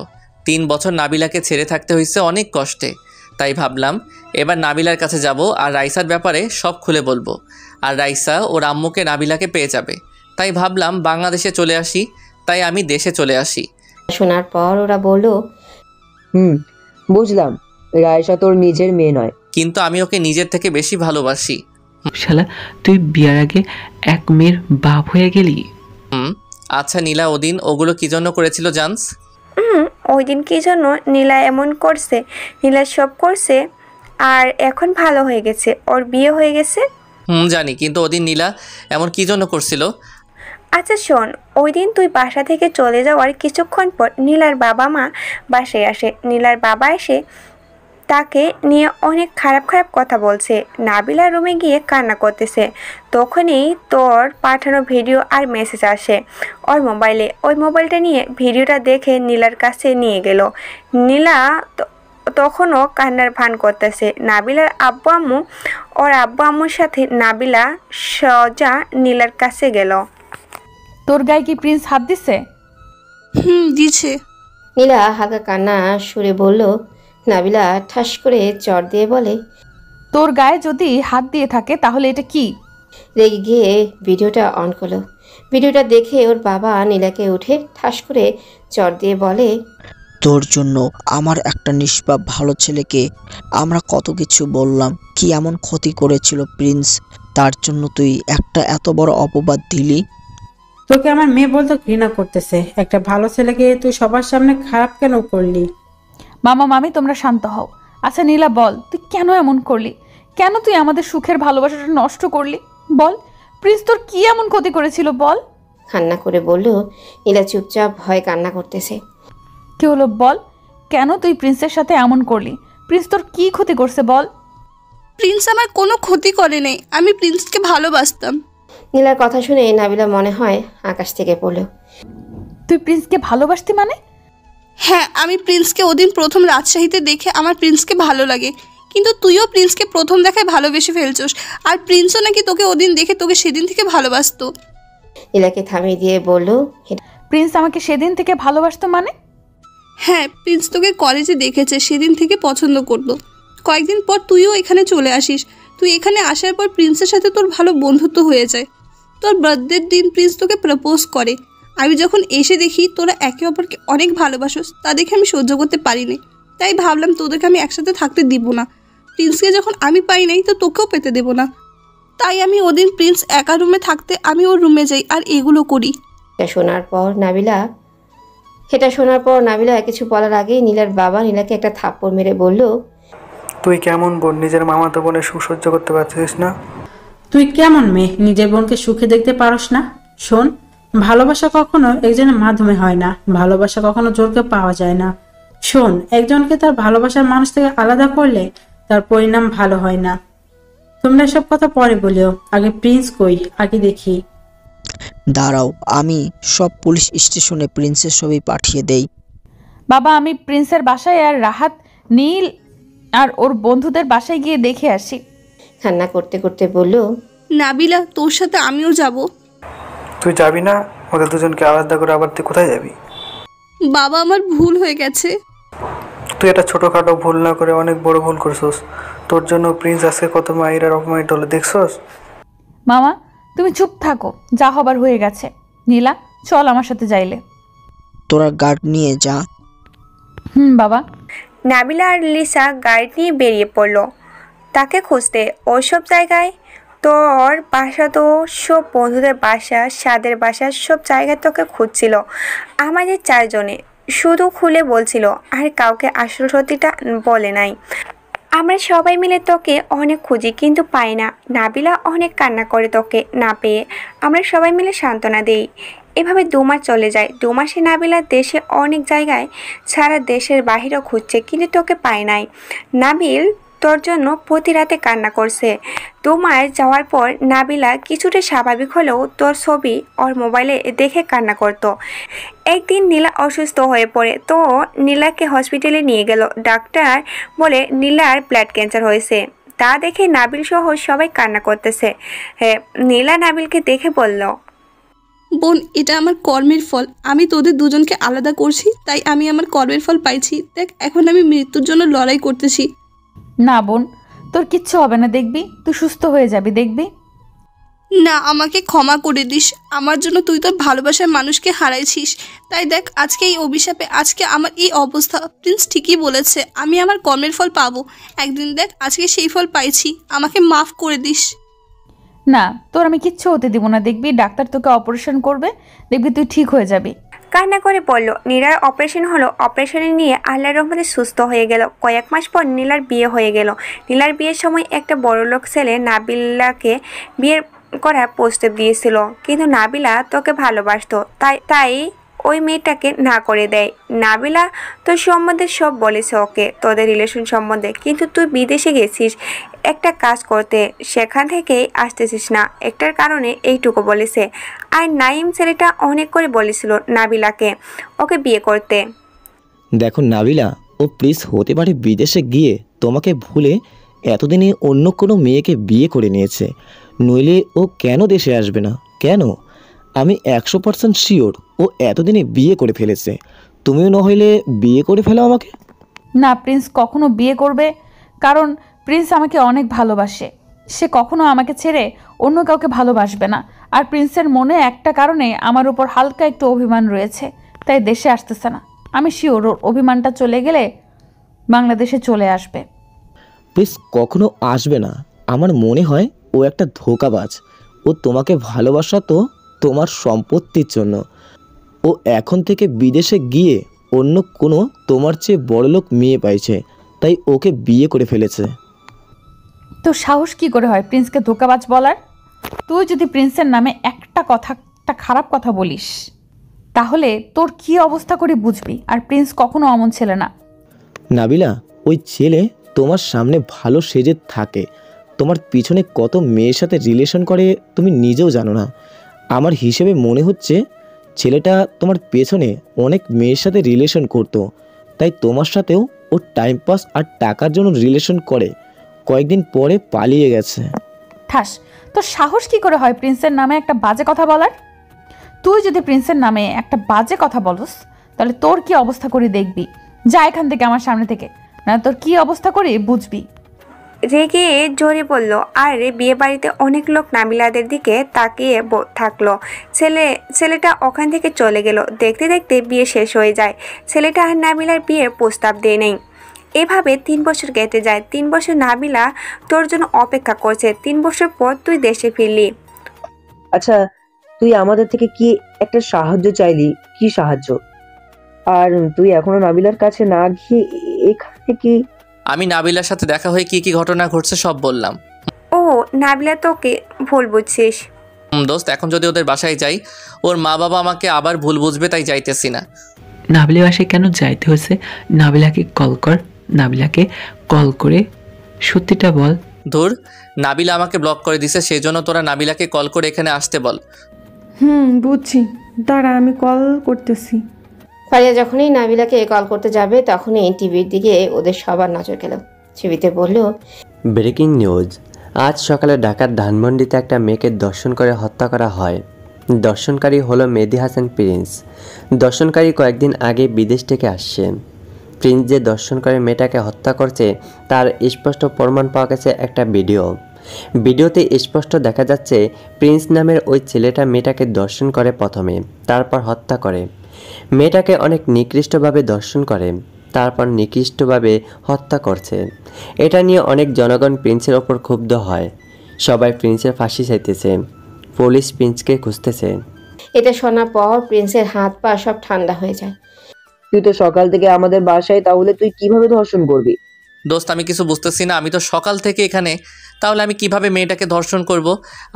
F: 3 বছর নাবিলাকে ছেড়ে থাকতে হয়েছে অনেক কষ্টে। তাই ভাবলাম এবার নাবিলার কাছে যাব আর রাইসার ব্যাপারে সব খুলে বলবো। আর রাইসা ওর আম্মুকে নাবিলাকে পেয়ে যাবে। তাই ভাবলাম বাংলাদেশে চলে আসি। তাই আমি দেশে চলে আসি।
A: শোনার পর ওরা বলল,
L: বুঝলাম, রায়সা তোর নিজের মেয়ে নয়,
F: কিন্তু আমি ওকে নিজের থেকে বেশি ভালোবাসি।
O: শালা, তুই বিয়ার আগে এক মেয়ের বাপ হয়ে গেলি।
F: আচ্ছা নীলা, ওদিন ওগুলো কি জন্য করেছিল জানস?
N: ওই দিন কি জন্য নীলা এমন করছে, নীলা সব করছে আর এখন ভালো হয়ে গেছে, ওর বিয়ে হয়ে গেছে।
F: জানি, কিন্তু ওদিন নীলা এমন কি জন্য করছিল?
N: আচ্ছা শোন, ওই দিন তুই বাসা থেকে চলে যাওয়ার কিছুক্ষণ পর নীলার বাবা মা বাসায় আসে। নীলার বাবা এসে তাকে নিয়ে অনেক খারাপ খারাপ কথা বলছে। নাবিলা রুমে গিয়ে কান্না করতেছে। তখনই তোর পাঠানো ভিডিও আর মেসেজ আসে ওর মোবাইলে। ওই মোবাইলটা নিয়ে ভিডিওটা দেখে নীলার কাছে নিয়ে গেল। নীলা তখনও কান্নার ভান করতেছে। নাবিলার আব্বু আম্মু, ওর আব্বু আম্মুর সাথে নাবিলা সোজা নীলার কাছে গেল।
K: তোর গায়ে কি প্রিন্স হাত দিছে?
H: দিছে।
A: নীলা হালকা কান্না সুরে বলল। নাবিলা ঠাস করে চর দিয়ে বলে,
K: তোর গায়ে যদি হাত দিয়ে থাকে তাহলে এটা কি?
A: রেগে গিয়ে ভিডিওটা অন করলো। ভিডিওটা দেখে ওর বাবা নীলাকে উঠে ঠাস করে চর দিয়ে বলে,
Q: তোর জন্য আমার একটা নিষ্পাপ ভালো ছেলেকে আমরা কত কিছু বললাম, কি এমন ক্ষতি করেছিল প্রিন্স, তার জন্য তুই একটা এত বড় অপবাদ দিলি।
R: তোকে আমার মেয়ে বলতে ঘৃণা করতেছে, একটা ভালো ছেলেকে তুই সবার সামনে খারাপ কেন করলি?
K: মামা মামি তোমরা শান্ত হও। আচ্ছা নীলা বল, তুই কেন এমন করলি? কেন তুই আমাদের সুখের ভালোবাসাটা নষ্ট করলি? বল, প্রিন্স তোর কি এমন ক্ষতি করেছিল বল?
A: কান্না করে বলল। নীলা চুপচাপ ভয়ে কান্না করতেছে।
K: কি হলো বল, কেন তুই প্রিন্সের সাথে এমন করলি? প্রিন্স তোর কি ক্ষতি করছে বল?
H: প্রিন্স আমার কোনো ক্ষতি করে নাই, আমি প্রিন্সকে ভালোবাসতাম।
A: নীলার কথা শুনে নাবিলা মনে হয় আকাশ থেকে পড়ল।
K: তুই প্রিন্সকে ভালোবাসতি মানে?
H: হ্যাঁ, আমি প্রিন্সকে ওদিন প্রথম রাজশাহীতে দেখে আমার প্রিন্সকে ভালো লাগে, কিন্তু তুইও প্রিন্সকে প্রথম দেখায় ভালোবেসে ফেলছোস। আর প্রিন্সও নাকি তোকে ওদিন দেখে তোকে সেদিন থেকে ভালোবাসতো।
A: নীলাকে থামিয়ে দিয়ে বলল,
K: প্রিন্স আমাকে সেদিন থেকে ভালোবাসতো মানে?
H: হ্যাঁ, প্রিন্স তোকে কলেজে দেখেছে, সেদিন থেকে পছন্দ করতো। কয়েকদিন পর তুইও এখানে চলে আসিস। তুই এখানে আসার পর প্রিন্সের সাথে তোর ভালো বন্ধুত্ব হয়ে যায়। তোর বার্থডের দিন প্রিন্স তোকে প্রপোজ করে। আমি যখন এসে দেখি তোরা একে অপরকে অনেক ভালোবাসোস, তা দেখে আমি সহ্য করতে পারিনি। তাই ভাবলাম তোদেরকে আমি একসাথে থাকতে দিব না। প্রিন্সকে যখন আমি পাই নাই তো তোকেও পেতে দেব না। তাই আমি ওদিন প্রিন্স একা রুমে থাকতে আমি ওর রুমে যাই আর এগুলো করি।
A: এটা শোনার পর নাবিলা কিছু বলার আগেই নীলার বাবা নীলাকে একটা থাপ্পড় মেরে বলল,
S: তুই কেমন বোন, নিজের মামাতো বোনের সুখ সহ্য করতে পারছিস না?
R: তুই কেমন মেয়ে, নিজের বোনকে সুখে দেখতে পারস না? শোন, ভালোবাসা কখনো একজনের মাধ্যমে হয় না, ভালোবাসা কখনো জোরকে পাওয়া যায় না। শোন, একজনকে তার ভালোবাসার মানুষ থেকে আলাদা করলে তার পরিণাম ভালো হয় না। তোমরা এসব কথা পরে বলিও, আগে প্রিন্স কই, আগে দেখি।
Q: দাঁড়াও, আমি সব পুলিশ স্টেশনে প্রিন্সের ছবি পাঠিয়ে দেই।
K: বাবা, আমি প্রিন্সের বাসায় আর রাহাত, নীল আর ওর বন্ধুদের বাসায় গিয়ে দেখে আসি।
A: কান্না করতে করতে বলল,
H: নাবিলা, তোর সাথে আমিও যাব।
S: তুই যাবি না? ওদের দুজনকে আলাদা করে আবার তুই কোথায় যাবি?
H: বাবা, আমার ভুল হয়ে গেছে।
S: তুই একটা ছোটখাটো ভুল না করে অনেক বড় ভুল করছস। তোর জন্য প্রিন্স আজকে কত মায়ের আর অপমানিত হলো দেখছস?
K: মামা, তুমি চুপ থাকো, যা হবার হয়ে গেছে। নীলা, চল আমার সাথে যাইলে।
Q: তোরা গার্ড নিয়ে যা।
K: বাবা।
N: নাবিলা আর লিসা গাড়ি নিয়ে বেরিয়ে পড়লো তাকে খুঁজতে। ওইসব জায়গায় তোর বাসা তো সব বন্ধুদের বাসা, সাদের বাসা, সব জায়গায় তোকে খুঁজছিল। আমাদের 4 জনে শুধু খুলে বলছিল আর কাউকে আসল সত্যিটা বলে নাই। আমরা সবাই মিলে তোকে অনেক খুঁজি কিন্তু পাই না। নাবিলা অনেক কান্না করে তোকে না পেয়ে। আমরা সবাই মিলে সান্ত্বনা দেই। এভাবে 2 মাস চলে যায়। 2 মাসে নাবিলা দেশে অনেক জায়গায়, সারা দেশের বাহিরেও খুঁজছে কিন্তু তোকে পায় নাই। নাবিল তোর জন্য প্রতি রাতে কান্না করছে। 2 মাস যাওয়ার পর নাবিলা কিছুটা স্বাভাবিক হলেও তোর ছবি ওর মোবাইলে দেখে কান্না করত। একদিন নীলা অসুস্থ হয়ে পড়ে, তো নীলাকে হসপিটালে নিয়ে গেল। ডাক্তার বলে নীলার ব্লাড ক্যান্সার হয়েছে। তা দেখে নাবিল সহ সবাই কান্না করতেছে। নীলা নাবিলকে দেখে বলল,
H: বোন, এটা আমার কর্মের ফল। আমি তোদের দুজনকে আলাদা করছি, তাই আমি আমার কর্মের ফল পাইছি। দেখ, এখন আমি মৃত্যুর জন্য লড়াই করতেছি।
K: না বোন, তোর কিচ্ছু হবে না, দেখবি তুই সুস্থ হয়ে যাবি, দেখবি।
H: না, আমাকে ক্ষমা করে দিস। আমার জন্য তুই তোর ভালোবাসার মানুষকে হারাইছিস। তাই দেখ, আজকে এই অভিশাপে, আজকে আমার এই অবস্থা। প্রিন্স ঠিকই বলেছে, আমি আমার কর্মের ফল পাবো একদিন। দেখ, আজকে সেই ফল পাইছি, আমাকে মাফ করে দিস।
K: না, তোর আমি কিচ্ছু হতে দিব না, দেখবি ডাক্তার তোকে অপারেশন করবে, দেখবি তুই ঠিক হয়ে যাবি।
N: কান্না করে বলল। নীলার অপারেশন হলো। অপারেশনে নিয়ে আল্লাহর রহমতে সুস্থ হয়ে গেল। কয়েক মাস পর নীলার বিয়ে হয়ে গেল। নীলার বিয়ের সময় একটা বড়লোক ছেলে নাবিলাকে বিয়ের করার প্রস্তাব দিয়েছিল, কিন্তু নাবিলা তোকে ভালোবাসতো, তাই ওই মেয়েটাকে না করে দেয়। নাবিলা তোর সম্বন্ধে সব বলেছে ওকে, তোদের রিলেশন সম্বন্ধে, কিন্তু তুই বিদেশে গেছিস একটা কাজ করতে, সেখান থেকেই আসতেছিস না, একটার কারণে এইটুকু বলেছে। আর নাইম ছেলেটা অনেক করে বলেছিল নাবিলাকে ওকে বিয়ে করতে।
T: দেখো নাবিলা, ও প্লিজ হতে পারে বিদেশে গিয়ে তোমাকে ভুলে এতদিনে অন্য কোনো মেয়েকে বিয়ে করে নিয়েছে, নইলে ও কেন দেশে আসবে না? কেন? আমি 100% শিওর ও এতদিনে বিয়ে করে ফেলেছে। তুমিও না হইলে বিয়ে করে ফেলো আমাকে।
K: না, প্রিন্স কখনো বিয়ে করবে, কারণ প্রিন্স আমাকে অনেক ভালোবাসে। সে কখনো আমাকে ছেড়ে অন্য কাউকে ভালোবাসবে না। আর প্রিন্সের মনে একটা কারণে আমার উপর হালকা একটু অভিমান রয়েছে, তাই দেশে আসতেছে না। আমি শিওর ওর অভিমানটা চলে গেলে বাংলাদেশে চলে আসবে।
T: প্লিজ কখনো আসবে না। আমার মনে হয় ও একটা ধোঁকাবাজ। ও তোমাকে ভালোবাসা তো তোমার সম্পত্তির জন্য। ও এখন থেকে বিদেশে গিয়ে অন্য কোনো তোমার চেয়ে বড়লোক মেয়ে পাইছে, তাই ওকে বিয়ে করে ফেলেছে।
K: তো সাহস কি করে হয় প্রিন্সকে ধোঁকাবাজ বলার? তুই যদি প্রিন্সের নামে একটা খারাপ কথা বলিস, তাহলে তোর কি অবস্থা করে বুঝবি। আর প্রিন্স কখনো অমন ছেলে না।
T: নাবিলা, ওই ছেলে তোমার সামনে ভালো সেজে থাকে, তোমার পিছনে কত মেয়ের সাথে রিলেশন করে তুমি নিজেও জানো না। আমার হিসেবে মনে হচ্ছে ছেলেটা তোমার পেছনে অনেক মেয়ের সাথে রিলেশন করতো, তাই তোমার সাথেও ও টাইম পাস আর টাকার জন্য রিলেশন করে কয়েকদিন পরে পালিয়ে গেছে।
K: ঠাস, তোর সাহস কি করে হয় প্রিন্সের নামে একটা বাজে কথা বলার? তুই যদি প্রিন্সের নামে একটা বাজে কথা বলস, তাহলে তোর কি অবস্থা করে দেখবি। যা এখান থেকে, আমার সামনে থেকে, না তোর কি অবস্থা করে বুঝবি।
N: রেগে জোরে বলল। আর বিয়ে বাড়িতে অনেক লোক নাবিলাদের দিকে তাকিয়ে থাকলো। ছেলেটা ওখান থেকে চলে গেল। দেখতে দেখতে বিয়ে শেষ হয়ে যায়। ছেলেটা আর নাবিলার বিয়ের প্রস্তাব দেয় নেই। এভাবে 3 বছর কেটে যায়। 3 বছর নাবিলা তোর জন্য অপেক্ষা করছে। 3 বছর পর তুই দেশে ফিরলি।
L: আচ্ছা, তুই আমাদের থেকে কি একটা সাহায্য চাইলি? কি সাহায্য? আর তুই এখনো নাবিলার কাছে না গিয়ে এখানে কি?
F: আমি নাবিলার সাথে দেখা হয়ে কি কি ঘটনা ঘটছে সব বললাম।
N: ও, নাবিলা তোকে ভুল বুঝছিস।
F: দোস্ত, এখন যদি ওদের বাসায় যাই, ওর মা বাবা আমাকে আবার ভুল বুঝবে, তাই যাইতেছি না।
O: নাবিলা বাসায় কেন যাইতে হয়েছে? নাবিলাকে কল কর, নাবিলাকে কল করে সত্যিটা বল।
F: ধুর, নাবিলা আমাকে ব্লক করে দিছে, সেই জন্য তোরা নাবিলাকে কল করে এখানে আসতে বল।
M: বুঝছি, দাঁড়া আমি কল করতেছি।
A: ফারিয়া যখনই নাবিলাকে কল করতে যাবে, তখনই টিভির দিকে ওদের সবার নজর গেল। টিভিতে বলল,
U: ব্রেকিং নিউজ, আজ সকালে ঢাকার ধানমন্ডিতে একটা মেয়েকে ধর্ষণ করে হত্যা করা হয়। ধর্ষণকারী হলো মেহেদী হাসান প্রিন্স। ধর্ষণকারী কয়েকদিন আগে বিদেশ থেকে আসছে। প্রিন্স যে ধর্ষণ করে মেয়েটাকে হত্যা করছে তার স্পষ্ট প্রমাণ পাওয়া গেছে একটা ভিডিওতে স্পষ্ট দেখা যাচ্ছে প্রিন্স নামের ওই ছেলেটা মেয়েটাকে ধর্ষণ করে প্রথমে, তারপর হত্যা করে। মেয়েটাকে অনেক নিকৃষ্টভাবে ধর্ষণ করে, তারপর নিকৃষ্টভাবে হত্যা করছে। এটা নিয়ে অনেক জনগণ প্রিন্সের ওপর ক্ষুব্ধ হয়। সবাই প্রিন্সের ফাঁসি চাইতেছে, পুলিশ প্রিন্সকে খুঁজতেছে।
A: এটা শোনার পর প্রিন্সের হাত পা সব ঠান্ডা হয়ে যায়।
L: তুই তো সকাল থেকে আমাদের বাসায়, তাহলে তুই কিভাবে ধর্ষণ করবি?
F: দোস্ত, আমি কিছু বুঝতেছি না। আমি তো সকাল থেকে এখানে, তাহলে আমি কিভাবে মেয়েটাকে ধর্ষণ করব?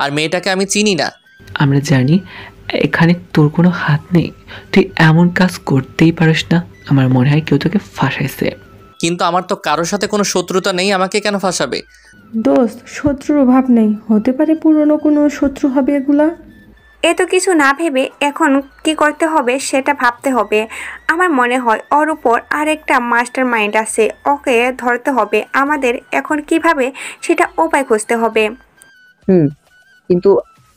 F: আর মেয়েটাকে আমি চিনি না।
O: আমরা জানি এখানে তোর কোনো হাত নেই, তুই এমন কাজ করতেই পারিস না। আমার মনে হয় কেউ তোকে ফাঁসাইছে।
F: কিন্তু আমার তো কারোর সাথে কোনো শত্রুতা নেই, আমাকে কেন ফাঁসাবে?
M: দোস্ত, শত্রুর অভাব নেই, হতে পারে পুরনো কোনো শত্রু হবে এগুলা।
N: এত কিছু না ভেবে এখন কি করতে হবে সেটা ভাবতে হবে। আমার মনে হয় ওর উপর আরেকটা মাস্টার মাইন্ড আছে, ওকে ধরতে হবে আমাদের। এখন কিভাবে সেটা উপায় খুঁজতে হবে।
L: কিন্তু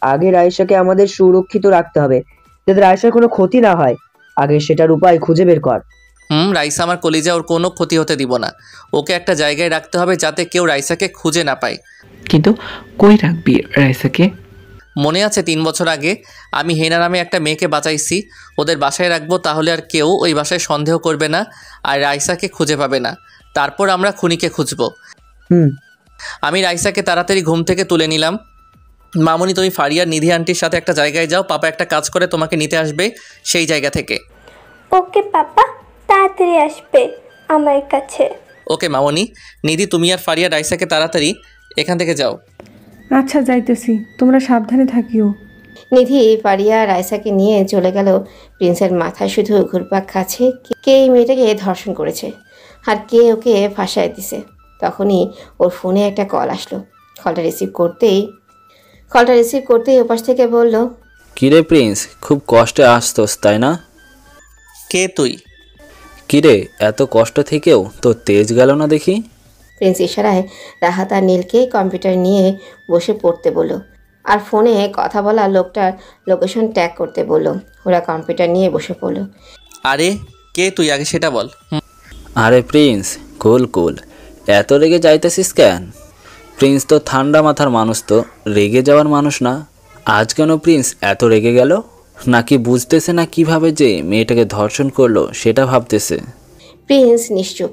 L: আগে রাইসাকে আমাদের সুরক্ষিত রাখতে হবে, যাতে রাইসার কোনো ক্ষতি না হয়। আগে সেটার উপায় খুঁজে বের কর।
F: রাইসা আমার কলিজা, ওর কোনো ক্ষতি হতে দিব না। ওকে একটা জায়গায় রাখতে হবে যাতে কেউ রাইসাকে খুঁজে না পায়।
O: কিন্তু কই রাখবি রাইসাকে?
F: মনে আছে 3 বছর আগে আমি হেনা নামে একটা মেয়েকে বাঁচাইছি, ওদের বাসায় রাখবো, তাহলে আর কেউ ওই বাসায় সন্দেহ করবে না আর রাইসাকে খুঁজে পাবে না। তারপর আমরা খুনিকে খুঁজবো। আমি রাইসাকে তাড়াতাড়ি ঘুম থেকে তুলে নিলাম। মামুনি, তুমি ফারিয়ার নিধি আন্টির সাথে একটা জায়গায় যাও, পাপা একটা কাজ করে তোমাকে নিতে আসবে সেই জায়গা থেকে।
B: ওকে পাপা, তাড়াতাড়ি আসবে আমার কাছে।
F: ওকে মামুনি। নিধি, তুমি আর ফারিয়া রাইসাকে তাড়াতাড়ি এখান থেকে যাও।
M: আচ্ছা, যাইতেছি, তোমরা সাবধানে থাকিও।
A: নিধি ফারিয়া রাইসাকে নিয়ে চলে গেল। প্রিন্সের মাথায় শুধু ঘুরপাক খাচ্ছে, কে এই মেয়েটাকে ধর্ষণ করেছে আর কে ওকে ফাঁসায় দিছে। তখনই ওর ফোনে একটা কল আসলো। কলটা রিসিভ করতেই ওপাশ থেকে বলল,
C: কিরে প্রিন্স, খুব কষ্টে আসতোস তাই না?
F: কে তুই?
C: কিরে, এত কষ্ট থেকেও তোর তেজ গেল না দেখি।
A: প্রিন্স ইশারায় রাহাত আর নীলকে কম্পিউটার নিয়ে বসে পড়তে বলল আর ফোনে কথা বলা লোকটার লোকেশন ট্যাগ করতে বলল। ওরা কম্পিউটার নিয়ে বসে পড়ল।
F: আরে কে তুই, আগে সেটা বল।
C: আরে প্রিন্স, কুল, এত রেগে যাইতেছিস কেন? প্রিন্স তো ঠান্ডা মাথার মানুষ, তো রেগে যাওয়ার মানুষ না। আজ কেন প্রিন্স এত রেগে গেল? নাকি বুঝতেছে না কিভাবে যে মেয়েটাকে ধর্ষণ করলো সেটা ভাবতেছে?
A: প্রিন্স নিশ্চুপ।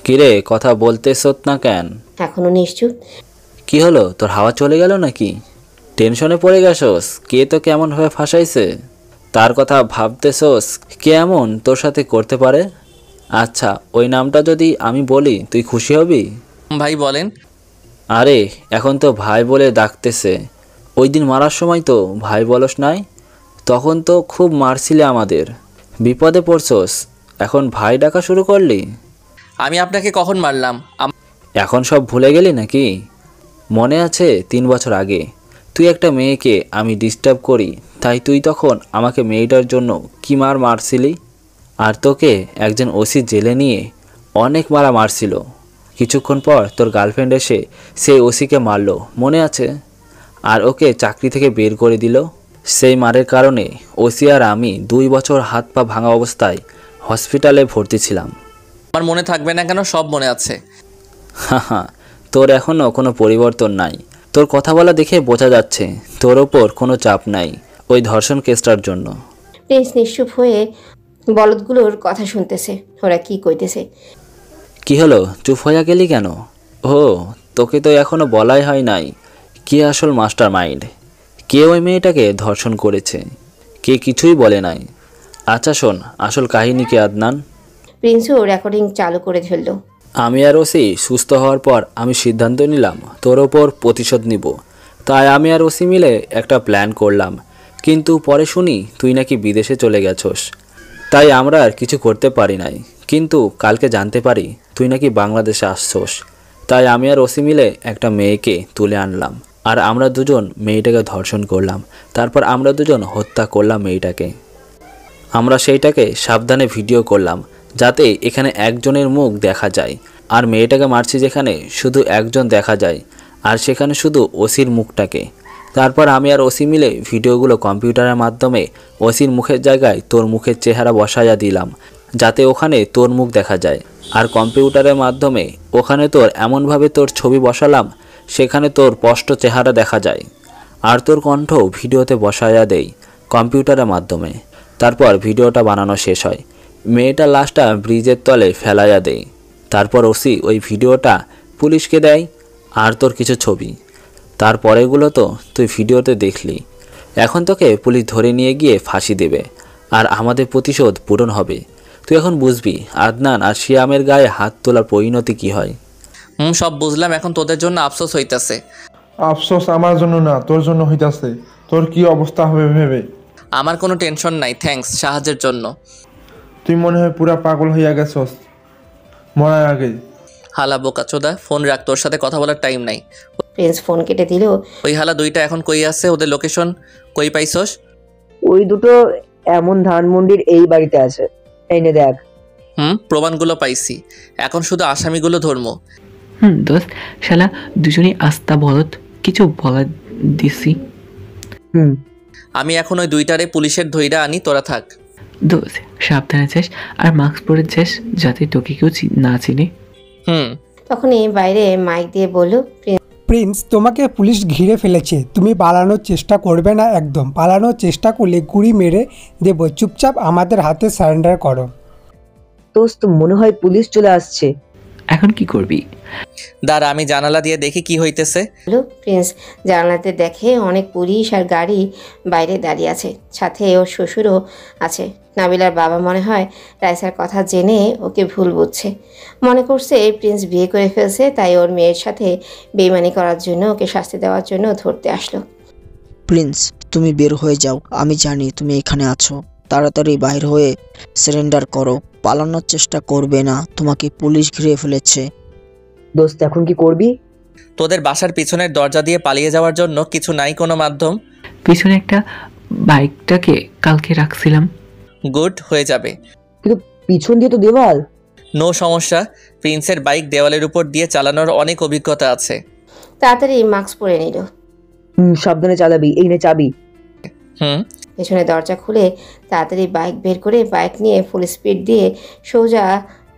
C: কিরে, কথা বলতেছ না কেন?
A: এখনো নিশ্চুপ।
C: কি হলো, তোর হাওয়া চলে গেল নাকি? টেনশনে পড়ে গেছস? কে তো কেমন ভাবে ফাঁসাইছে তার কথা ভাবতেছস? কে এমন তোর সাথে করতে পারে? আচ্ছা, ওই নামটা যদি আমি বলি তুই খুশি হবি?
F: ভাই বলেন।
C: আরে এখন তো ভাই বলে ডাকতেছে, ওই দিন মারার সময় তো ভাই বলস নাই? তখন তো খুব মারছিলে আমাদের, বিপদে পড়ছস, এখন ভাই ডাকা শুরু করলি?
F: আমি আপনাকে কখন মারলাম?
C: এখন সব ভুলে গেলি নাকি? মনে আছে 3 বছর আগে তুই একটা মেয়েকে আমি ডিস্টার্ব করি, তাই তুই তখন আমাকে মেয়েটার জন্য কি মারছিলি? আর তোকে একজন ওসি জেলে নিয়ে অনেক মারছিল। কিছুক্ষণ পর তোর গার্লফ্রেন্ড এসে সেই ওসিকে মারলো, মনে আছে? আর ওকে চাকরি থেকে বের করে দিল। সেই মারের কারণে ওসি আর আমি 2 বছর হাত পা ভাঙা অবস্থায় হসপিটালে ভর্তি ছিলাম।
F: আমার মনে থাকবে না কেন? সব মনে আছে।
C: হ্যাঁ, তোর এখনও কোনো পরিবর্তন নাই। তোর কথা বলা দেখে বোঝা যাচ্ছে তোর ওপর কোনো চাপ নাই ওই ধর্ষণ কেসটার জন্য।
A: প্রিন্স নিশ্চুপ হয়ে বলদগুলোর কথা শুনতেছে, ওরা কি কইতেছে।
C: কি হলো, চুপ হয়ে গেলি কেন? ও, তোকে তো এখনো বলাই হয় নাই কে আসল মাস্টার মাইন্ড, কে ওই মেয়েটাকে ধর্ষণ করেছে। কে কিছুই বলে নাই। আচ্ছা শোন, আসল কাহিনী কি আদনান?
A: প্রিন্সও রেকর্ডিং চালু করে ধরল।
C: আমি আর ওসি সুস্থ হওয়ার পর আমি সিদ্ধান্ত নিলাম তোর ওপর প্রতিশোধ নিব। তাই আমি আর ওসি মিলে একটা প্ল্যান করলাম, কিন্তু পরে শুনি তুই নাকি বিদেশে চলে গেছস, তাই আমরা আর কিছু করতে পারি নাই। কিন্তু কালকে জানতে পারি তুই নাকি বাংলাদেশে আসছস, তাই আমি আর ওসি মিলে একটা মেয়েকে তুলে আনলাম আর আমরা দুজন মেয়েটাকে ধর্ষণ করলাম। তারপর আমরা দুজন হত্যা করলাম মেয়েটাকে। আমরা সেইটাকে সাবধানে ভিডিও করলাম যাতে এখানে একজনের মুখ দেখা যায়, আর মেয়েটাকে মারছি যেখানে শুধু একজন দেখা যায়, আর সেখানে শুধু ওসির মুখটাকে। তারপর আমি আর ওসি মিলে ভিডিওগুলো কম্পিউটারের মাধ্যমে ওসির মুখের জায়গায় তোর মুখের চেহারা বসাইয়া দিলাম যাতে ওখানে তোর মুখ দেখা যায়, আর কম্পিউটারের মাধ্যমে ওখানে তোর এমনভাবে তোর ছবি বসালাম সেখানে তোর স্পষ্ট চেহারা দেখা যায়, আর তোর কণ্ঠ ভিডিওতে বসাইয়া দেই কম্পিউটারের মাধ্যমে। তারপর ভিডিওটা বানানো শেষ হয়, মেয়েটার লাশটা ব্রিজের তলে ফেলাইয়া দেই। তারপর ওসি ওই ভিডিওটা পুলিশকে দেয় আর তোর কিছু ছবি। তারপরেগুলো তো তুই ভিডিওতে দেখলি। এখন তোকে পুলিশ ধরে নিয়ে গিয়ে ফাঁসি দেবে আর আমাদের প্রতিশোধ পূরণ হবে। তুই এখন বুঝবি আদনান আর শিয়ামের গায়ে হাত তোলার পরিণতি কি হয়।
F: সব বুঝলাম, এখন তোদের জন্য আফসোস হইতাছে।
V: আফসোস আমার জন্য না, তোর জন্য হইতাছে। তোর কি অবস্থা হবে ভেবে।
F: আমার কোনো টেনশন নাই, থ্যাঙ্কস সাহায্যের জন্য।
V: তুই মনে হয় পুরা পাগল হইয়া গেছস। মরার আগে।
F: হালা বোকাচোদা, ফোন রাখ, তোর সাথে কথা বলার টাইম নাই।
A: প্রিন্স ফোন কেটে দিল।
F: ওই হালা দুইটা এখন কই আছে? ওদের লোকেশন কই পাইছস?
L: ওই দুটো এমন ধানমন্ডির এই বাড়িতে আছে, এই নে দেখ।
F: প্রমাণগুলো পাইছি, এখন শুধু আসামিগুলো ধরমো।
O: দোস্ত, শালা দুজনেই আস্তা বলত, কিছু বলা দিছি।
F: আমি এখন ওই দুইটারে পুলিশের ধইরা আনি, তোরা থাক।
O: দোস্ত সাবধানে যাস আর মাস্ক পরে যাস, যাতে তোকে কেউ না চিনে।
A: তখনই বাইরে মাইক দিয়ে বলল,
E: প্রিন্স, তোমাকে পুলিশ ঘিরে ফেলেছে, তুমি পালানোর চেষ্টা করবে না একদম। পালানোর চেষ্টা করলে গুলি মেরে দেবো, চুপচাপ আমাদের হাতে সারেন্ডার করো।
L: দোস্ত, মনে হয় পুলিশ চলে আসছে।
O: এখন কি করবি?
F: দাঁড়া, আমি জানালা দিয়ে দেখি কি হইতেছে।
A: প্রিন্স জানালাতে দেখে অনেক পুলিশ আর গাড়ি বাইরে দাঁড়িয়ে আছে, সাথে ওর শ্বশুরও আছে। নাবিলার বাবা মনে হয় রাইসার কথা জেনে ওকে ভুল বুঝছে, মনে করছে প্রিন্স বিয়ে করে ফেলছে, তাই ওর মেয়ের সাথে বেইমানি করার জন্য ওকে শাস্তি দেওয়ার জন্য ধরতে আসলো।
Q: প্রিন্স, তুমি বের হয়ে যাও, আমি জানি তুমি এখানে আছো। তাড়াতাড়ি বাইর হয়ে সারেন্ডার করো, পালানোর চেষ্টা করবে না, তোমাকে পুলিশ ঘিরে ফেলেছে।
L: দোস্ত, এখন কি করবি?
F: তোদের বাসার পিছনের দরজা দিয়ে পালিয়ে যাওয়ার জন্য কিছু নাই কোনো মাধ্যম?
O: পিছনে একটা বাইকটাকে কালকে রাখছিলাম।
F: গুড, হয়ে যাবে।
L: কিন্তু পিছন দিয়ে তো দেওয়াল।
F: নো সমস্যা, প্রিন্সের বাইক দেওয়ালের উপর দিয়ে চালানোর অনেক অভিজ্ঞতা আছে।
A: তাড়াতাড়ি মাস্ক পরে নিল।
L: সাবধানে চালাবি, এই নে চাবি।
A: পেছনে দরজা খুলে তাড়াতাড়ি বাইক বের করে বাইক নিয়ে ফুল স্পিড দিয়ে সোজা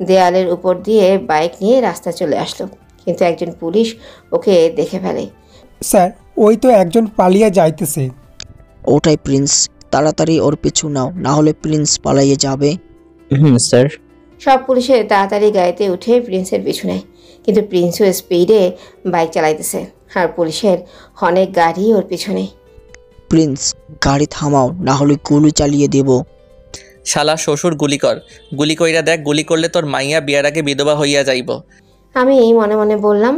A: দেয়ালের উপর দিয়ে বাইক নিয়ে রাস্তা চলে আসলো। কিন্তু একজন পুলিশ ওকে দেখে ফেলে।
E: স্যার, ওই তো একজন পালিয়ে যাইতেছে।
Q: ওটাই প্রিন্স, তাড়াতাড়ি ওর পিছু নাও, না হলে প্রিন্স পালিয়ে যাবে।
T: স্যার।
A: সব পুলিশের তাড়াতাড়ি গাড়িতে উঠে প্রিন্সের পিছু নেয়, কিন্তু প্রিন্সও স্পিডে বাইক চালাইতেছে আর পুলিশের অনেক গাড়ি ওর পিছনে।
Q: প্রিন্স, গাড়ি থামাও, না হলে গুলি চালিয়ে দেব।
F: শালা শ্বশুর, গুলি কর, গুলি কইরা দেখ, গুলি করলে তোর মাইয়া বিয়ার আগে বিধবা হইয়া যাইব।
A: আমি মনে মনে বললাম,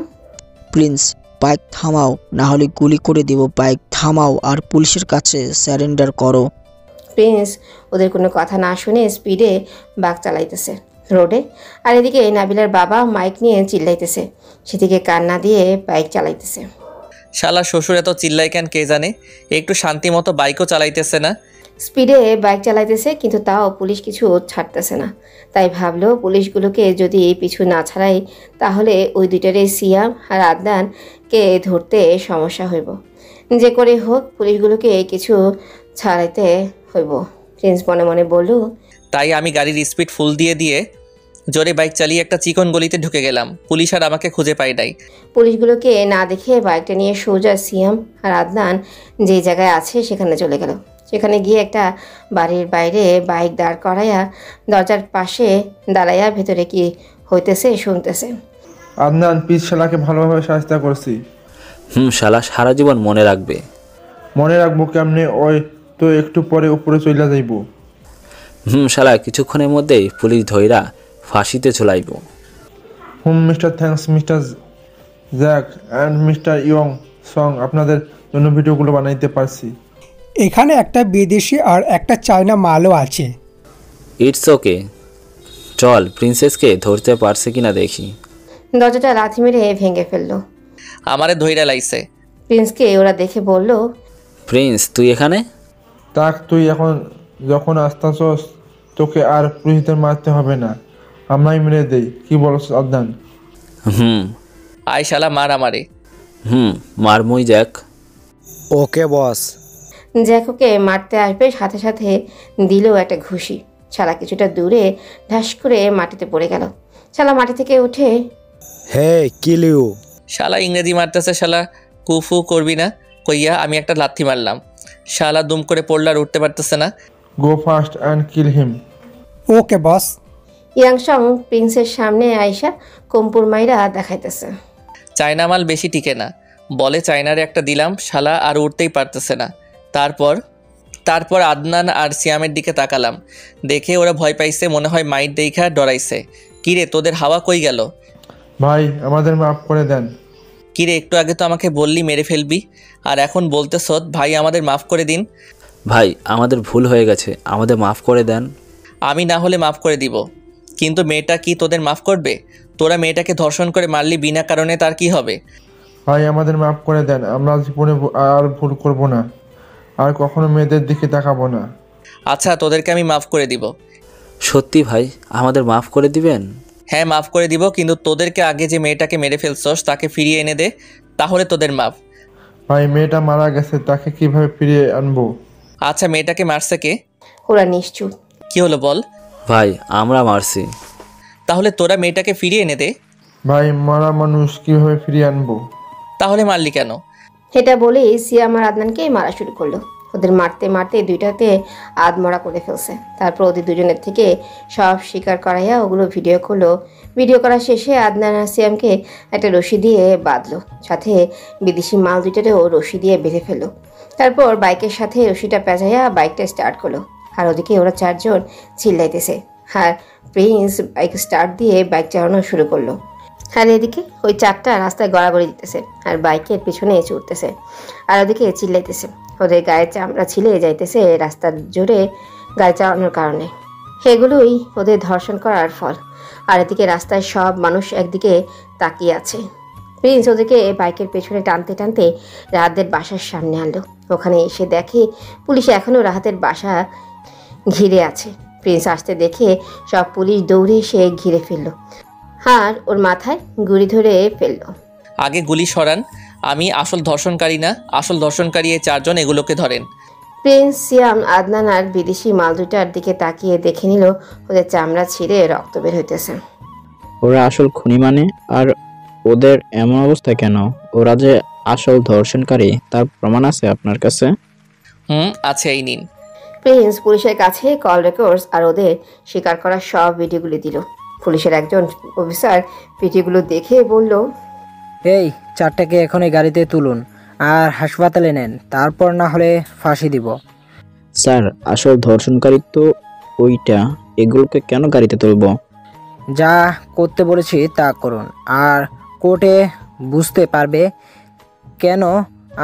Q: প্রিন্স বাইক থামাও, না হলে গুলি করে দেব। বাইক থামাও আর পুলিশের কাছে সারেন্ডার করো।
A: প্রিন্স ওদের কোনো কথা না শুনে স্পিডে বাইক চালাইতেছে রোডে, আর এদিকে নাবিলার বাবা মাইক নিয়ে চিল্লাইতেছে, সেদিকে কান্না দিয়ে বাইক চালাইতেছে।
F: শালা শ্বশুর এত চিল্লাই কেন কে জানে, একটু শান্তি মতো বাইকও চালাইতেছে না।
A: স্পিডে বাইক চালাইতেছে, কিন্তু তাও পুলিশ কিছু ছাড়তেছে না। তাই ভাবলো পুলিশগুলোকে যদি পিছু না ছাড়াই তাহলে ওই দুইটারে সিয়াম আর আদনানকে ধরতে সমস্যা হইব। যে করে হোক পুলিশগুলোকে কিছু ছাড়াইতে হইব। প্রিন্স মনে মনে বলল,
F: তাই আমি গাড়ির স্পিড ফুল দিয়ে দিয়ে জোরে বাইক চালিয়ে একটা চিকন গলিতে ঢুকে গেলাম। পুলিশ আর আমাকে খুঁজে পাই নাই।
A: পুলিশগুলোকে না দেখে বাইকটা নিয়ে সোজা সিয়াম আর আদনান যে জায়গায় আছে সেখানে চলে গেল। সেখানে গিয়ে একটা বাড়ির বাইরে বাইক দাঁড় করাইয়া দরজার পাশে দাঁড়াইয়া ভেতরে কি হইতেছে শুনতেছে।
V: আদনান, পিস শালাকে ভালোভাবে শাস্তি করছি।
C: শালা সারা জীবন মনে রাখবে।
V: মনে রাখবো কেমনে? ওই তো একটু পরে উপরে চলে যাইব।
C: শালা কিছুক্ষণের মধ্যেই পুলিশ ধইরা ফাঁসিতে চলাইব।
V: Mister thanks mister Jack and mister Young Song, আপনাদের জন্য ভিডিওগুলো বানাইতে পারছি।
E: এখানে একটা বিদেশি আর একটা চায়না মালও আছে।
C: ইটস ওকে, চল প্রিন্সেসকে ধরতে পারছে কিনা দেখি।
A: দরজাটা লাথি মেরে ভেঙে ফেললো।
F: আমারে ধইরা লাইছে।
A: প্রিন্সকে ওরা দেখে বলল,
C: প্রিন্স তুই এখানে?
V: তাক, তুই এখন যখন আসতাছস তোকে আর পুলিশদের মারতে হবে না, আমরাই মেরে দেই। কি বলছ আদনান?
F: আয় শালা মার আমারে।
C: মারমুই জ্যাক।
E: ওকে বস।
A: জ্যাক ওকে মারতে আসবে, সাথে সাথে দিল একটা ঘুষি। শালা কিছুটা দূরে ঢাস করে মাটিতে পড়ে গেল। শালা মাটি থেকে উঠে,
E: হে কিল ইউ।
F: শালা ইংরেজি মারতেছে। শালা কুফু করবি না কইয়া আমি একটা লাথি মারলাম। শালা দুম করে পড়লে আর উঠতে পারতেছে না।
V: গো ফাস্ট অ্যান্ড কিল হিম।
E: ওকে বস।
A: ইয়াংসং প্রিন্সের সামনে আইসা কম্পুর মাইরা দেখাইতেছে।
F: চায়না মাল বেশি টিকে না, বলে চায়নারে একটা দিলাম, শালা আর উঠতেই পারতেছে না। তারপর আদনান আর সিয়ামের দিকে তাকালাম, দেখে ওরা ভয় পাইছে, মনে হয় মাইট দেখা ডরাইছে। কিরে তোদের হাওয়া কই গেল?
V: ভাই আমাদের মাফ করে দেন।
F: কিরে একটু আগে তো আমাকে বললি মেরে ফেলবি, আর এখন বলতেছ ভাই আমাদের মাফ করে দিন।
C: ভাই আমাদের ভুল হয়ে গেছে, আমাদের মাফ করে দেন।
F: আমি না হলে মাফ করে দিব, কিন্তু মেয়েটা কি তোদের মাফ করবে? তোরা মেয়েটাকে ধর্ষণ করে মারলি বিনা কারণে, তার কি হবে?
V: ভাই আমাদের মাফ করে দেন, আমরা জীবনে আর ভুল করব না, আর কখনো মেয়েদের দিকে তাকাবো না।
F: আচ্ছা, তোদেরকে আমি মাফ করে দিব।
C: সত্যি ভাই, আমাদের মাফ করে দিবেন?
F: হ্যাঁ, মাফ করে দিব, কিন্তু তোদেরকে আগে যে মেয়েটাকে মেরে ফেলছস তাকে ফিরিয়ে এনে দে, তাহলে তোদের মাফ।
V: ভাই মেয়েটা মারা গেছে, তাকে কিভাবে ফিরিয়ে আনবো?
F: আচ্ছা, মেয়েটাকে মারছে কে?
A: ওরা নিশ্চুপ।
F: কি হলো বল?
C: ভাই আমরা মারছি।
F: তাহলে তোরা মেয়েটাকে ফিরিয়ে এনে দে।
V: ভাই মারা মানুষ কিভাবে ফিরিয়ে আনবো?
F: তাহলে মারলি কেন?
A: এটা বলেই সিয়াম আর আদনানকে মারা শুরু করলো। ওদের মারতে মারতে দুইটাতে আধমরা করে ফেলছে। তারপর ওদের দুজনের থেকে সব স্বীকার করাইয়া ওগুলো ভিডিও করলো। ভিডিও করা শেষে আদনান আর সিয়ামকে একটা রশি দিয়ে বাঁধলো, সাথে বিদেশি মাল দুইটারেও রশি দিয়ে বেঁধে ফেললো। তারপর বাইকের সাথে রশিটা পেঁচাইয়া বাইকটা স্টার্ট করলো। আর ওদিকে ওরা চারজন চিল্লাইতেছে, আর প্রিন্স বাইক স্টার্ট দিয়ে বাইক চালানো শুরু করলো। আর এদিকে ওই চারটা রাস্তায় গড়াগড়ি দিতেছে আর বাইকের পিছনে চড়তেছে, আর ওদিকে চিল্লাইতেছে। ওদের গায়ে চামড়া ছিলে যাইতেছে রাস্তার জোরে গাড়ি চালানোর কারণে। এগুলোই ওদের ধর্ষণ করার ফল। আর এদিকে রাস্তায় সব মানুষ একদিকে তাকিয়ে আছে। প্রিন্স ওদেরকে বাইকের পেছনে টানতে টানতে রাহাতের বাসার সামনে আনলো। ওখানে এসে দেখে পুলিশ এখনও রাহাতের বাসা ঘিরে আছে। প্রিন্স আসতে দেখে সব পুলিশ দৌড়ে এসে ঘিরে ফেললো আর ওর মাথায় গুলি ধরে ফেললো।
F: আগে গুলি সরান, আমি আসল ধর্ষণকারী না, আসল ধর্ষণকারী এই চারজন, এগুলোকে ধরেন।
A: প্রিন্স, সিয়াম, আদনান আর বিদেশি মাল দুটার দিকে তাকিয়ে দেখে নিল ওদের চামড়া ছিঁড়ে রক্ত বের হইতেছে।
D: ওরা আসল খুনি মানে? আর ওদের এমন অবস্থা কেন? ওরা যে আসল ধর্ষণকারী তার প্রমাণ আছে আপনার কাছে?
F: আছে, এই নিন।
A: প্রিন্স পুলিশের কাছে কল রেকর্ডস আর ওদের স্বীকার করা সব ভিডিওগুলি দিল। পুলিশের একজন অফিসার ভিডিওগুলো দেখে বলল,
G: এই চারটাকে এখনই গাড়িতে তুলুন আর হাসপাতালে নেন, তারপর না হলে ফাঁসি দিব।
D: স্যার, আসল ধর্ষণকারী তো ওইটা, এগুলোকে কেন গাড়িতে তুলবো?
G: যা করতে বলেছি তা করুন, আর কোর্টে বুঝতে পারবে কেন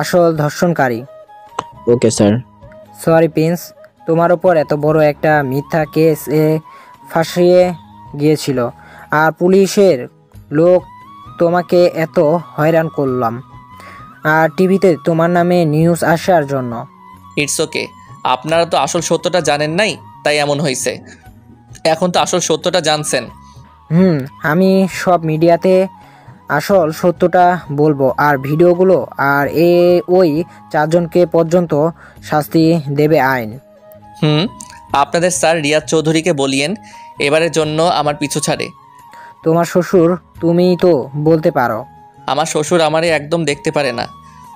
G: আসল ধর্ষণকারী।
D: Okay sir.
G: সরি প্রিন্স, তোমার ওপর এত বড় একটা মিথ্যা কেস ফাঁসিয়ে গিয়েছিল, আর পুলিশের লোক তোমাকে এত হয়রান করলাম, আর টিভিতে তোমার নামে নিউজ আসার জন্য।
F: ইটস ওকে, আপনারা তো আসল সত্যটা জানেন নাই, তাই এমন হয়েছে। এখন তো আসল সত্যটা জানছেন।
G: আমি সব মিডিয়াতে আসল সত্যটা বলবো, আর ভিডিওগুলো আর ওই চারজনকে পর্যন্ত শাস্তি দেবে আইন।
F: আপনাদের স্যার রিয়াদ চৌধুরীকে বলিয়েন এবারের জন্য আমার পিছু ছাড়ে।
G: তোমার শ্বশুর, তুমিই তো বলতে পারো।
F: আমার শ্বশুর আমারে একদম দেখতে পারে না।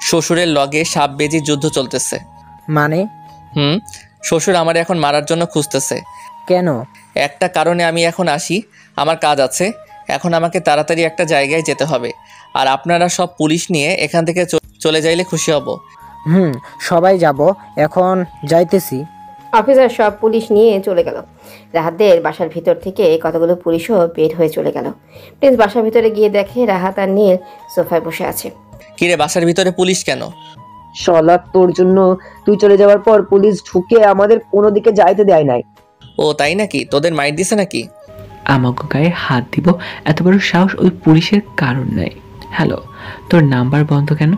F: শ্বশুরের লগে সাপ বেজির যুদ্ধ চলতেছে।
G: মানে?
F: শ্বশুর আমারে এখন মারার জন্য খুঁজতেছে।
G: কেন?
F: একটা কারণে আমি এখন আসি, আমার কাজ আছে। এখন আমাকে তাড়াতাড়ি একটা জায়গায় যেতে হবে, আর আপনারা সব পুলিশ নিয়ে এখান থেকে চলে যাইলে খুশি হব।
G: সবাই যাব, এখন যাইতেছি।
A: অফিসার সব পুলিশ নিয়ে চলে গেল। রাহাতের বাসার ভিতর থেকে কতগুলো পুলিশও বের হয়ে চলে গেল। প্রিন্স বাসার ভিতরে গিয়ে দেখে রাহাত আর নীল সোফায় বসে আছে।
F: কিরে, বাসার ভিতরে পুলিশ কেন?
L: শালা, তোর জন্য তুই চলে যাওয়ার পর পুলিশ ঢুকে আমাদের কোনো দিকে যাইতে দেয় নাই।
F: ও তাই নাকি? তোদের মাইর দিছে নাকি?
O: আমাকে গায়ে হাত দিব এত বড় সাহস ওই পুলিশের কারণ নাই। হ্যালো, তোর নাম্বার বন্ধ কেন?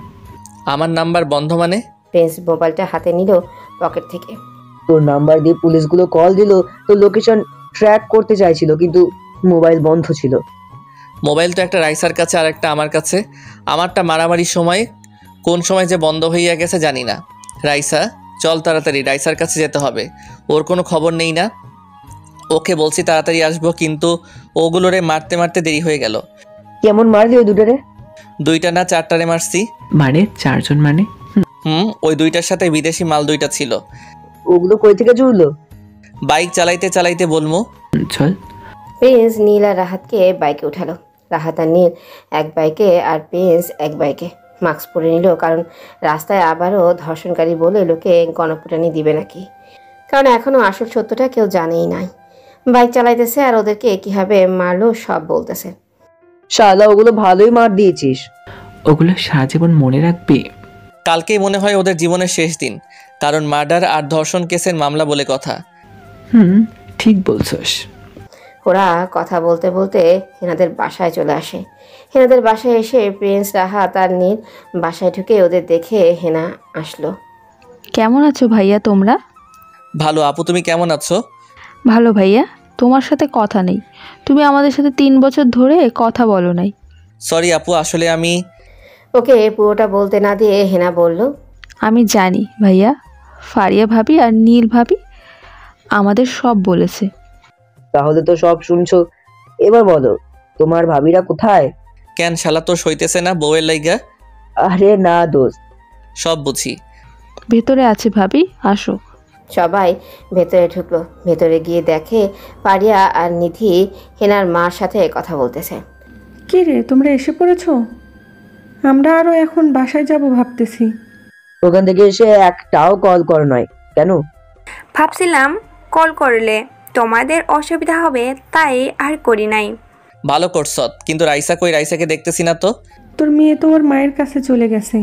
F: আমার নাম্বার বন্ধ মানে?
A: প্রিন্স মোবাইলটা হাতে নিল পকেট থেকে।
L: তোর নাম্বার দিয়ে পুলিশগুলো কল দিল, তোর লোকেশন ট্র্যাক করতে চাইছিল, কিন্তু মোবাইল বন্ধ ছিল।
F: মোবাইল তো একটা রাইসার কাছে আর একটা আমার কাছে। আমারটা মারামারির সময় কোন সময় যে বন্ধ হইয়া গেছে জানি না। রাইসা, চল তাড়াতাড়ি, রাইসার কাছে যেতে হবে। ওর কোনো খবর নেই না? ওকে বলছি তাড়াতাড়ি আসবো, কিন্তু ওগুলোরে মারতে মারতে দেরি হয়ে গেল।
L: কেমন মারলি ওই দুটারে?
F: দুইটা না, চারটারে মারছি।
O: মানে চারজন মানে?
F: ওই দুইটার সাথে বিদেশি মাল দুইটা ছিল।
L: ওগুলো কই থেকে জুড়লো?
F: বাইক চালাইতে চালাইতে বলবো।
O: চল।
A: প্রিন্স নীল আর রাহাতকে বাইকে উঠালো। রাহাত আর নীল এক বাইকে আর প্রিন্স এক বাইকে। মাস্ক পরে নিল, কারণ রাস্তায় আবারও ধর্ষণকারী বলে লোকে গণপিটানি দিবে নাকি, কারণ এখনও আসল সত্যটা কেউ জানেই নাই। বাইক চালাইতেছে আর ওদেরকে কিভাবে মারলো সব বলতেছে।
L: শালা, ওগুলো ভালোই মার দিয়েছিস।
O: ওগুলো সারা জীবন মনে রাখবি।
F: কালকেই মনে হয় ওদের জীবনের শেষ দিন, কারণ মার্ডার আর ধর্ষণ কেসের মামলা বলে কথা।
O: ঠিক বলছস।
A: ওরা কথা বলতে বলতে হেনাদের বাসায় চলে আসে। হেনাদের বাসায় এসে প্রিন্স, রাহাত আর নীল বাসায় ঢুকে ওদের দেখে হেনা আসলো।
I: কেমন আছো ভাইয়া তোমরা?
F: ভালো। আপু তুমি কেমন আছো?
I: ভালো ভাইয়া, তোমার সাথে কথা নেই। তুমি আমাদের সাথে 3 বছর ধরে কথা বলো নাই।
F: সরি আপু, আসলে আমি
A: ওকে পুরোটা বলতে না দিয়ে হেনা বলল,
I: আমি জানি ভাইয়া, ফারিয়া ভাবি আর নীল ভাবি আমাদের সব বলেছে।
L: তাহলে তো সব শুনছো, এবার বলো তোমার ভাবিরা কোথায়?
F: কেন শালা তোর সইতেছে না বউয়ের লাইগা?
L: আরে না দোস্ত,
F: সব বুঝি।
I: ভেতরে আছে ভাবি, আসো।
A: সবাই ভেতরে ঢুকলো। ভেতরে গিয়ে দেখে পারিয়া আর নিধি হেনার মার সাথে কথা বলতেছে।
M: কি রে, তোমরা এসে পড়েছো? আমরা আরো এখন বাসায় যাব ভাবতেছি।
L: ওখান থেকে এসে একটাও কল কর নয় কেন?
N: ভাবছিলাম কল করলে তোমাদের অসুবিধা হবে, তাই আর করি নাই।
F: ভালো করছ, কিন্তু রাইসা কই? রাইসাকে দেখতেছি না তো।
M: তোর মেয়ে তোমার মায়ের কাছে চলে গেছে।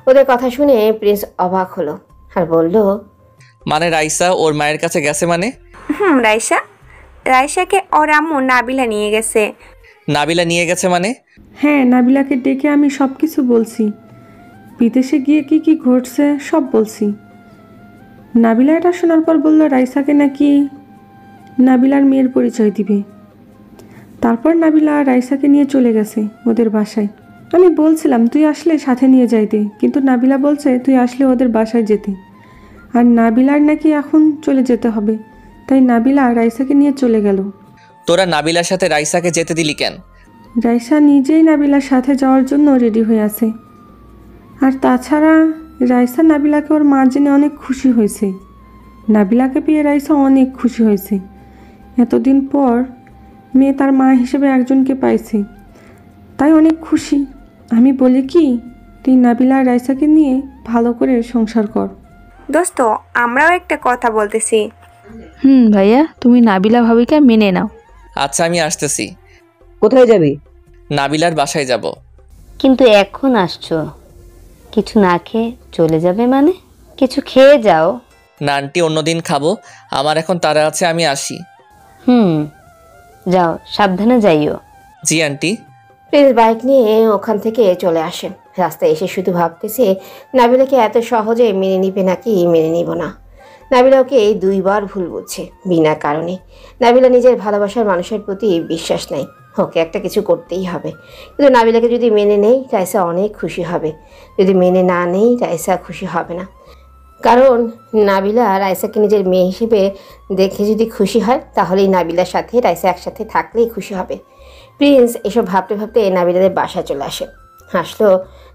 A: ওদের কথা শুনে প্রিন্স অবাক হলো আর বলল,
F: মানে রাইসা ওর মায়ের কাছে গেছে মানে?
N: রাইসাকে ওর আম্মু নাবিলা নিয়ে গেছে।
F: নাবিলা নিয়ে গেছে মানে?
M: হ্যাঁ, নাবিলাকে ডেকে আমি সব কিছু বলছি, বিদেশে গিয়ে কি কি ঘটছে সব বলছি। নাবিলা এটা শোনার পর বলল রাইসাকে নাকি নাবিলার মেয়ের পরিচয় দিবে। তারপর নাবিলা রাইসাকে নিয়ে চলে গেছে ওদের বাসায়। আমি বলছিলাম তুই আসলে সাথে নিয়ে যাইতে, কিন্তু নাবিলা বলছে তুই আসলে ওদের বাসায় যেতে, আর নাবিলার নাকি এখন চলে যেতে হবে, তাই নাবিলা রাইসাকে নিয়ে চলে গেল।
F: তোরা নাবিলার সাথে রাইসাকে যেতে দিলি কেন?
M: রাইসা নিজেই নাবিলার সাথে যাওয়ার জন্য রেডি হয়ে আছে। আর তাছাড়া রাইসা নাবিলাকে ওর মা জেনে অনেক খুশি হয়েছে। নাবিলাকে পেয়ে রাইসা অনেক খুশি হয়েছে। এতদিন পর মেয়ে তার মা হিসেবে একজনকে পাইছে, তাই অনেক খুশি। আমি বলি কি, তুই নাবিলা আর রাইসাকে নিয়ে ভালো করে সংসার কর।
N: দোস্ত, আমরাও একটা কথা বলতেছি।
I: ভাইয়া, তুমি নাবিলা ভাবিকে মেনে নাও।
F: আচ্ছা আমি আসতেছি।
L: কোথায় যাবি?
F: নাবিলার বাসায় যাব।
J: কিন্তু এখন আসছো, কিছু না খেয়ে চলে যাবে মানে? কিছু খেয়ে যাও।
F: না আন্টি, অন্যদিন খাবো, আমার এখন তাড়া আছে, আমি আসি।
J: যাও, সাবধানে যাইও।
F: জি আন্টি।
A: প্রিন্স বাইক নিয়ে ওখান থেকে চলে আসে। রাস্তায় এসে শুধু ভাবতেছে নাবিলাকে এত সহজে মেনে নিবে নাকি মেনে নিব না। নাবিলা ওকে 2 বার ভুল বুঝছে বিনা কারণে। নাবিলা নিজের ভালোবাসার মানুষের প্রতি বিশ্বাস নেই, ওকে একটা কিছু করতেই হবে। কিন্তু নাবিলাকে যদি মেনে নেই রাইসা অনেক খুশি হবে, যদি মেনে না নেই রাইসা খুশি হবে না। কারণ নাবিলা রাইসাকে নিজের মেয়ে হিসেবে দেখে যদি খুশি হয়, তাহলেই নাবিলার সাথে রাইসা একসাথে থাকলেই খুশি হবে। প্রিন্স এসব ভাবতে ভাবতে নাবিলাদের বাসায় চলে আসে। আসলো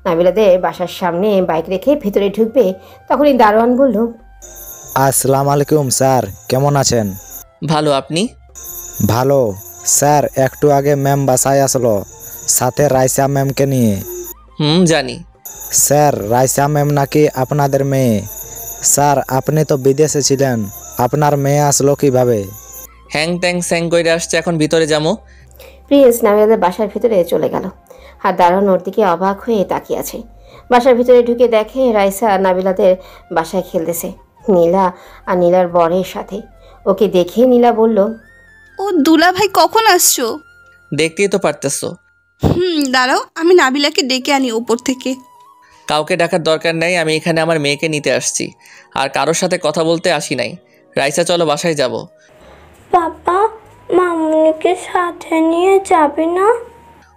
A: নাবিলাদের বাসার সামনে বাইক রেখে ভেতরে ঢুকবে, তখনই দারোয়ান বলল,
W: আসসালামু আলাইকুম স্যার, কেমন আছেন?
F: ভালো, আপনি?
W: ভালো স্যার, একটু আগে ম্যাম বাসায় আসলো সাথে রাইসা ম্যামকে নিয়ে।
F: জানি।
W: স্যার রাইসা ম্যাম নাকি আপনাদের মেয়ে। স্যার আপনি তো বিদেশে ছিলেন, আপনার মেয়ে আসলো কিভাবে?
F: হ্যাং ট্যাং স্যাং কইরে আসছে, এখন ভিতরে যাবো।
A: প্রিন্স নাবিলাদের বাসার ভিতরে চলে গেল, আর দারোয়ান ওর দিকে অবাক হয়ে তাকিয়ে আছে। বাসার ভিতরে ঢুকে দেখে রাইসা নাবিলাদের বাসায় খেলতেছে নীলা আর নীলার বরের সাথে। ওকে দেখে নীলা বলল,
H: ও দুলা ভাই, কখন আসছো?
F: দেখতেই তো পারতেছো।
H: দাঁড়াও, আমি নাবিলাকে ডেকে আনি উপর থেকে।
F: কাউকে ডাকার দরকার নাই, আমি এখানে আমার মেয়েকে নিতে আসছি, আর কারোর সাথে কথা বলতে আসি নাই। রাইসা চলো বাসায় যাব।
B: পাপা, মামুনিকে সাথে নিয়ে যাবে না?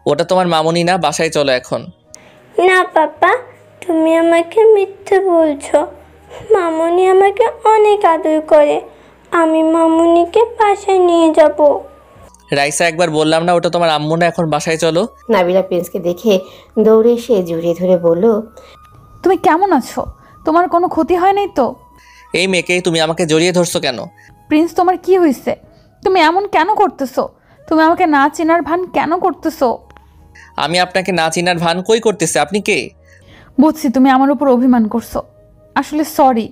F: ওটা তোমার মামুনি না, বাসায় চলো এখন।
B: না পাপা, তুমি আমাকে মিথ্যে বলছো। মামুনি আমাকে অনেক আদর করে, আমি মামুনিকে বাসায় নিয়ে যাব।
F: রাইসা, একবার বললাম না ওটা তোমার আম্মু না, এখন বাসায় চলো।
A: নাবিলা প্রিন্সকে দেখে দৌড়ে এসে জড়িয়ে ধরে বলল,
K: তুমি কেমন আছো? তোমার কোনো ক্ষতি হয় নাই তো?
F: এই মেয়েকে তুমি আমাকে জড়িয়ে ধরছো কেন?
K: প্রিন্স, তোমার কি হয়েছে? তুমি এমন কেন করতেছো? তুমি আমাকে না চেনার ভান কেন করতেছো?
F: আমি আপনাকে না চিনার ভান কই করতেছি? আপনি কে?
K: বুঝছি তুমি আমার উপর অভিমান করছো। আসলে সরি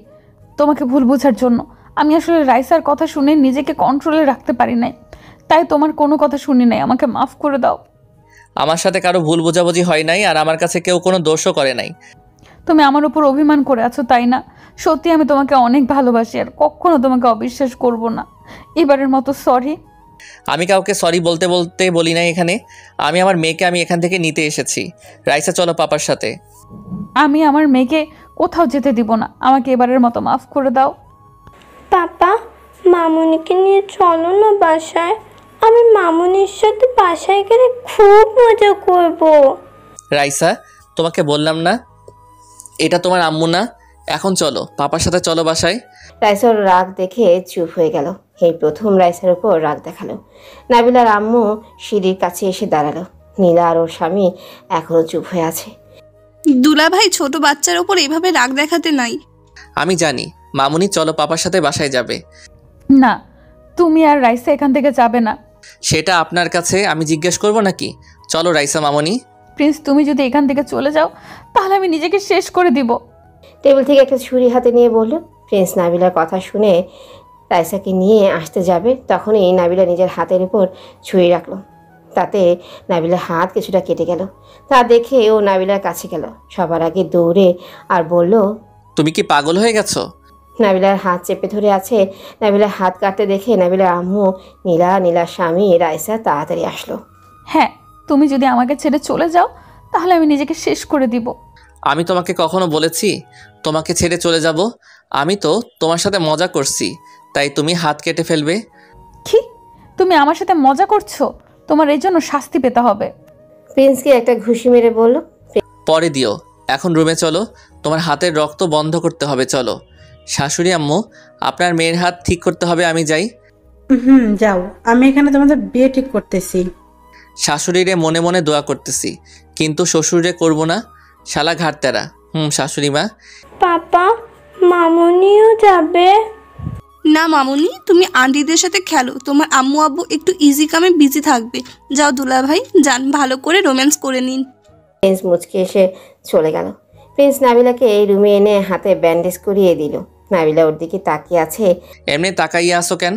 K: তোমাকে ভুল বোঝার জন্য। আমি আসলে রাইসার কথা শুনে নিজেকে কন্ট্রোলে রাখতে পারি নাই, তাই তোমার কোনো কথা শুনি নাই, আমাকে মাফ করে দাও।
F: আমার সাথে কারো ভুল বোঝাবুঝি হয় নাই, আর আমার কাছে কেউ কোনো দোষও করে নাই।
K: তুমি আমার উপর অভিমান করে আছো, তাই না? সত্যি আমি তোমাকে অনেক ভালোবাসি, আর কখনো তোমাকে অবিশ্বাস করব না। এবারের মতো সরি।
F: আমি কাউকে সরি বলতে বলতে বলি না এখানে। আমি আমার মেয়েকে এখান থেকে নিতে এসেছি। রাইসা চলো পাপার সাথে।
K: আমি আমার মেয়েকে কোথাও যেতে দিব না, আমাকে এবারের মতো মাফ করে দাও।
B: পাপা, মামুনিকে নিয়ে চলো না বাসায়। আমি মামুনির সাথে বাসায় গেলে খুব মজা করব।
F: রাইসা, তোমাকে বললাম না এটা তোমার আম্মু না? এখন চলো পাপার সাথে, চলো বাসায়।
A: রাইসার রাগ দেখে চুপ হয়ে গেল। এই প্রথম রাইসার উপর রাগ দেখালো। নাবিলার আম্মু সিঁড়ির কাছে এসে দাঁড়ালো। নীলা আর ওর স্বামী এখনো চুপ হয়ে আছে।
H: দুলাভাই, ছোট বাচ্চার ওপর এভাবে রাগ দেখাতে নাই।
F: আমি জানি মামুনি, চলো পাপার সাথে বাসায় যাবে।
K: না, তুমি আর রাইসা এখান থেকে যাবে না।
F: সেটা আপনার কাছে আমি জিজ্ঞেস করব নাকি? চলো রাইসা মামুনি।
K: প্রিন্স, তুমি যদি এখান থেকে চলে যাও তাহলে আমি নিজেকে শেষ করে দিব।
A: টেবিল থেকে একটা ছুরি হাতে নিয়ে বলল। প্রিন্স নাবিলার কথা শুনে রাইসাকে নিয়ে আসতে যাবে, তখনই নাবিলা নিজের হাতের উপর ছুরি রাখলো। তাতে নাবিলার হাত কিছুটা কেটে গেল। তা দেখে ও নাবিলার কাছে গেল, সবার আগে দৌড়ে, আর বলল,
F: তুমি কি পাগল হয়ে গেছো?
A: নাবিলার হাত চেপে ধরে আছে। নাবিলার হাত কাটতে দেখে নাবিলার আম্মু, নীলার স্বামী রাইসা তাড়াতাড়ি আসলো।
K: হ্যাঁ, তুমি যদি আমাকে ছেড়ে চলে যাও তাহলে আমি নিজেকে শেষ করে দিব।
F: আমি তোমাকে কখনো বলেছি তোমাকে ছেড়ে চলে যাব? আমি তো তোমার সাথে মজা করছি, তাই তুমি হাত কেটে ফেলবে?
K: কি, তুমি আমার সাথে মজা করছো? তোমার এই জন্য শাস্তি পেতে হবে।
A: প্রিন্সকে একটা ঘুষি মেরে বলল,
F: পরে দিও, এখন রুমে চলো, তোমার হাতের রক্ত বন্ধ করতে হবে। চলো। শাশুড়ি আম্মু, আপনার মেয়ের হাত ঠিক করতে হবে। আমি যাই।
P: যাও, আমি এখানে তোমাদের বিয়ে ঠিক করতেছি।
F: শাশুড়িরে মনে মনে দোয়া করতেছি, কিন্তু শ্বশুরে করব না, শালা ঘাটতেরা। শাশুড়ি মা।
B: পাপা, মামুনিও যাবে?
H: না মামুনি, তুমি আন্টিদের সাথে খেলো, তোমার আম্মু আব্বু একটু ইজি কামে বিজি থাকবে। যাও দুলাভাই, যান, ভালো করে রোম্যান্স করে নিন।
A: প্রিন্স মুচকে এসে চলে গেল। প্রিন্স নাবিলাকে এই রুমে এনে হাতে ব্যান্ডেজ করিয়ে দিল। নাবিলা ওর দিকে তাকিয়ে আছে।
F: এমনি তাকাইয়া আসো কেন?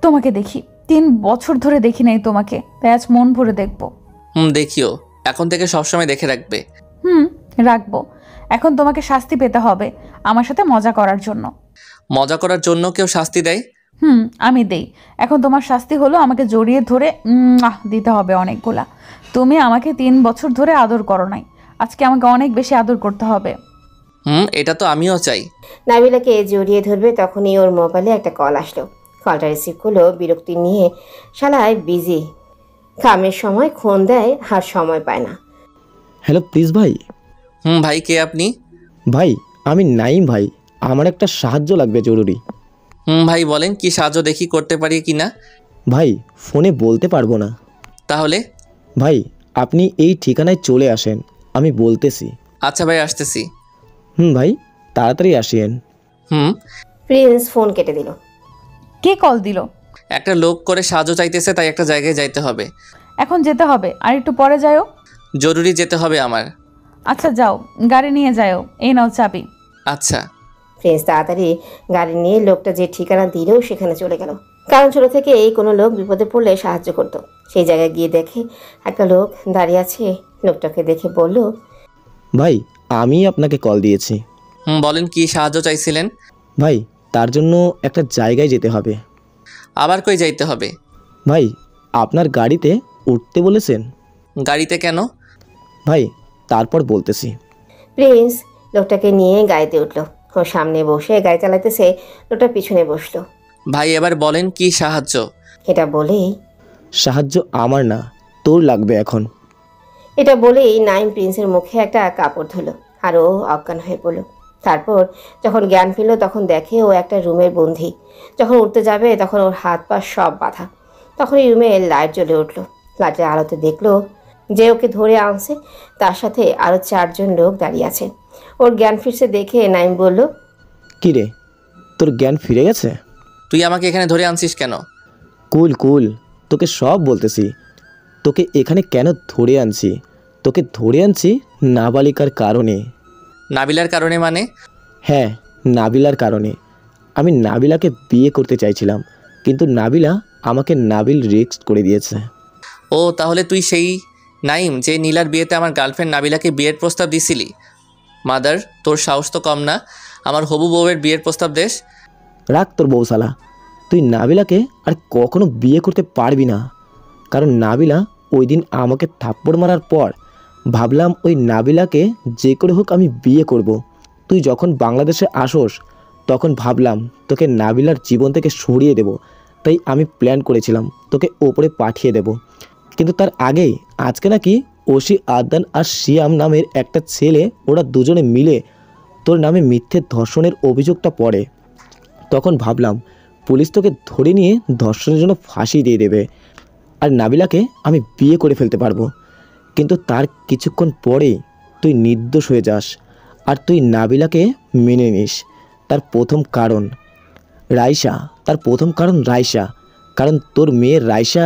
K: তোমাকে দেখি, 3 বছর ধরে দেখি নাই তোমাকে, তাই আজ মন ভরে দেখবো।
F: দেখিও, এখন থেকে সবসময় দেখে রাখবে।
K: রাখবো। এখন তোমাকে শাস্তি পেতে হবে আমার সাথে মজা করার জন্য।
F: মজা করার জন্য কেউ শাস্তি দেয়?
K: আমি দেই। এখন তোমার শাস্তি হলো আমাকে জড়িয়ে ধরে দিতে হবে অনেকগুলা। তুমি আমাকে 3 বছর ধরে আদর করো নাই, আজকে আমাকে অনেক বেশি আদর করতে হবে।
F: এটা তো আমিও চাই।
A: নাবিলাকে জড়িয়ে ধরবে, তখনই ওর মোবাইলে একটা কল আসলো। কলটা রিসিভ করলো বিরক্তি নিয়ে। শালায় বিজি, কামের সময় ফোন দেয় আর সময় পায় না।
T: হ্যালো প্লিজ ভাই।
F: ভাই, কে আপনি?
T: ভাই, আমি নাইম ভাই, আমার একটা সাহায্য লাগবে জরুরি।
F: ভাই বলেন, কি সাহায্য দেখি করতে পারি কিনা।
T: ভাই, ফোনে বলতে পারবো না।
F: তাহলে?
T: ভাই, আপনি এই ঠিকানায় চলে আসেন, আমি বলতেছি।
F: আচ্ছা ভাই, আসতেছি।
T: ভাই, তাড়াতাড়ি আসিয়েন।
A: প্রিন্স ফোন কেটে দিল।
K: কে কল দিল?
F: একটা লোক করে সাহায্য চাইতেছে, তাই একটা জায়গায় যাইতে হবে।
K: এখন যেতে হবে, আর একটু পরে যাও।
F: জরুরি যেতে হবে আমার।
K: আচ্ছা যাও, গাড়ি নিয়ে যাও, এই নাও চাবি।
F: আচ্ছা।
A: প্রিন্স তাড়াতাড়ি গাড়ি নিয়ে লোকটা যে ঠিকানা দিল সেখানে চলে গেল। কারণ ছোট থেকে এই কোনো লোক বিপদে পড়লে সাহায্য করতো। সেই জায়গায় গিয়ে দেখে একটা লোক দাঁড়িয়ে আছে। লোকটাকে দেখে বলল,
T: ভাই, আমি আপনাকে কল দিয়েছি।
F: বলেন, কি সাহায্য চাইছিলেন?
T: ভাই, তার জন্য একটা জায়গায় যেতে হবে।
F: আবার কই যাইতে হবে?
T: ভাই, আপনার গাড়িতে উঠতে বলেছেন।
F: গাড়িতে কেন?
T: ভাই, তারপর বলতেছি।
A: প্রিন্স লোকটাকে নিয়ে গাড়িতে উঠলো। ও সামনে বসে গাড়ি চালাইতেছে, লোকটা পিছনে বসলো।
F: ভাই, এবার বলেন কি সাহায্য?
A: এটা বলেই,
T: সাহায্য আমার না, তোর লাগবে এখন।
A: এটা বলেই নাইম প্রিন্সের মুখে একটা কাপড় ধুলো, আর ও অজ্ঞান হয়ে পড়লো। তারপর যখন জ্ঞান ফিরল তখন দেখে ও একটা রুমের বন্দি। যখন উঠতে যাবে তখন ওর হাত পা সব বাঁধা। তখন এই রুমে লাইট জ্বলে উঠলো। লাইটের আলোতে দেখলো যে ওকে ধরে আনছে তার সাথে আরও 4 জন লোক দাঁড়িয়ে আছে। ওর জ্ঞান ফিরছে দেখে নাইম বলল,
T: কি রে, তোর জ্ঞান ফিরে গেছে?
F: তুই আমাকে এখানে ধরে আনছিস কেন?
T: কুল, তোকে সব বলতেছি। তোকে এখানে কেন ধরে আনছি? তোকে ধরে আনছি নাবালিকার কারণে।
F: নাবিলার কারণে মানে?
T: হ্যাঁ, নাবিলার কারণে। আমি নাবিলাকে বিয়ে করতে চাইছিলাম, কিন্তু নাবিলা আমাকে নাবিল রিজেক্ট করে দিয়েছে।
F: ও, তাহলে তুই সেই নাইম যে নীলার বিয়েতে আমার গার্লফ্রেন্ড নাবিলাকে বিয়ের প্রস্তাব দিছিলি? মাদার, তোর সাহস তো কম না, আমার হবু বউয়ের বিয়ের প্রস্তাব দেশ।
T: রাখ তোর বউশালা, তুই নাবিলাকে আর কখনো বিয়ে করতে পারবি না, কারণ নাবিলা ওই দিন আমাকে থাপ্পড় মারার পর ভাবলাম ওই নাবিলাকে যে করে হোক আমি বিয়ে করব। তুই যখন বাংলাদেশে আসোস তখন ভাবলাম তোকে নাবিলার জীবন থেকে সরিয়ে দেব, তাই আমি প্ল্যান করেছিলাম তোকে ওপরে পাঠিয়ে দেব। কিন্তু তার আগেই আজকে নাকি ওসি আদনান আর শিয়াম নামের একটা ছেলে, ওরা দুজনে মিলে তোর নামে মিথ্যে ধর্ষণের অভিযোগটা পড়ে। তখন ভাবলাম পুলিশ তোকে ধরে নিয়ে ধর্ষণের জন্য ফাঁসি দিয়ে দেবে আর নাবিলাকে আমি বিয়ে করে ফেলতে পারবো। কিন্তু তার কিছুক্ষণ পরেই তুই নির্দোষ হয়ে যাস আর তুই নাবিলাকে মেনে নিস। তার প্রথম কারণ রাইসা, কারণ তোর মেয়ে রাইসা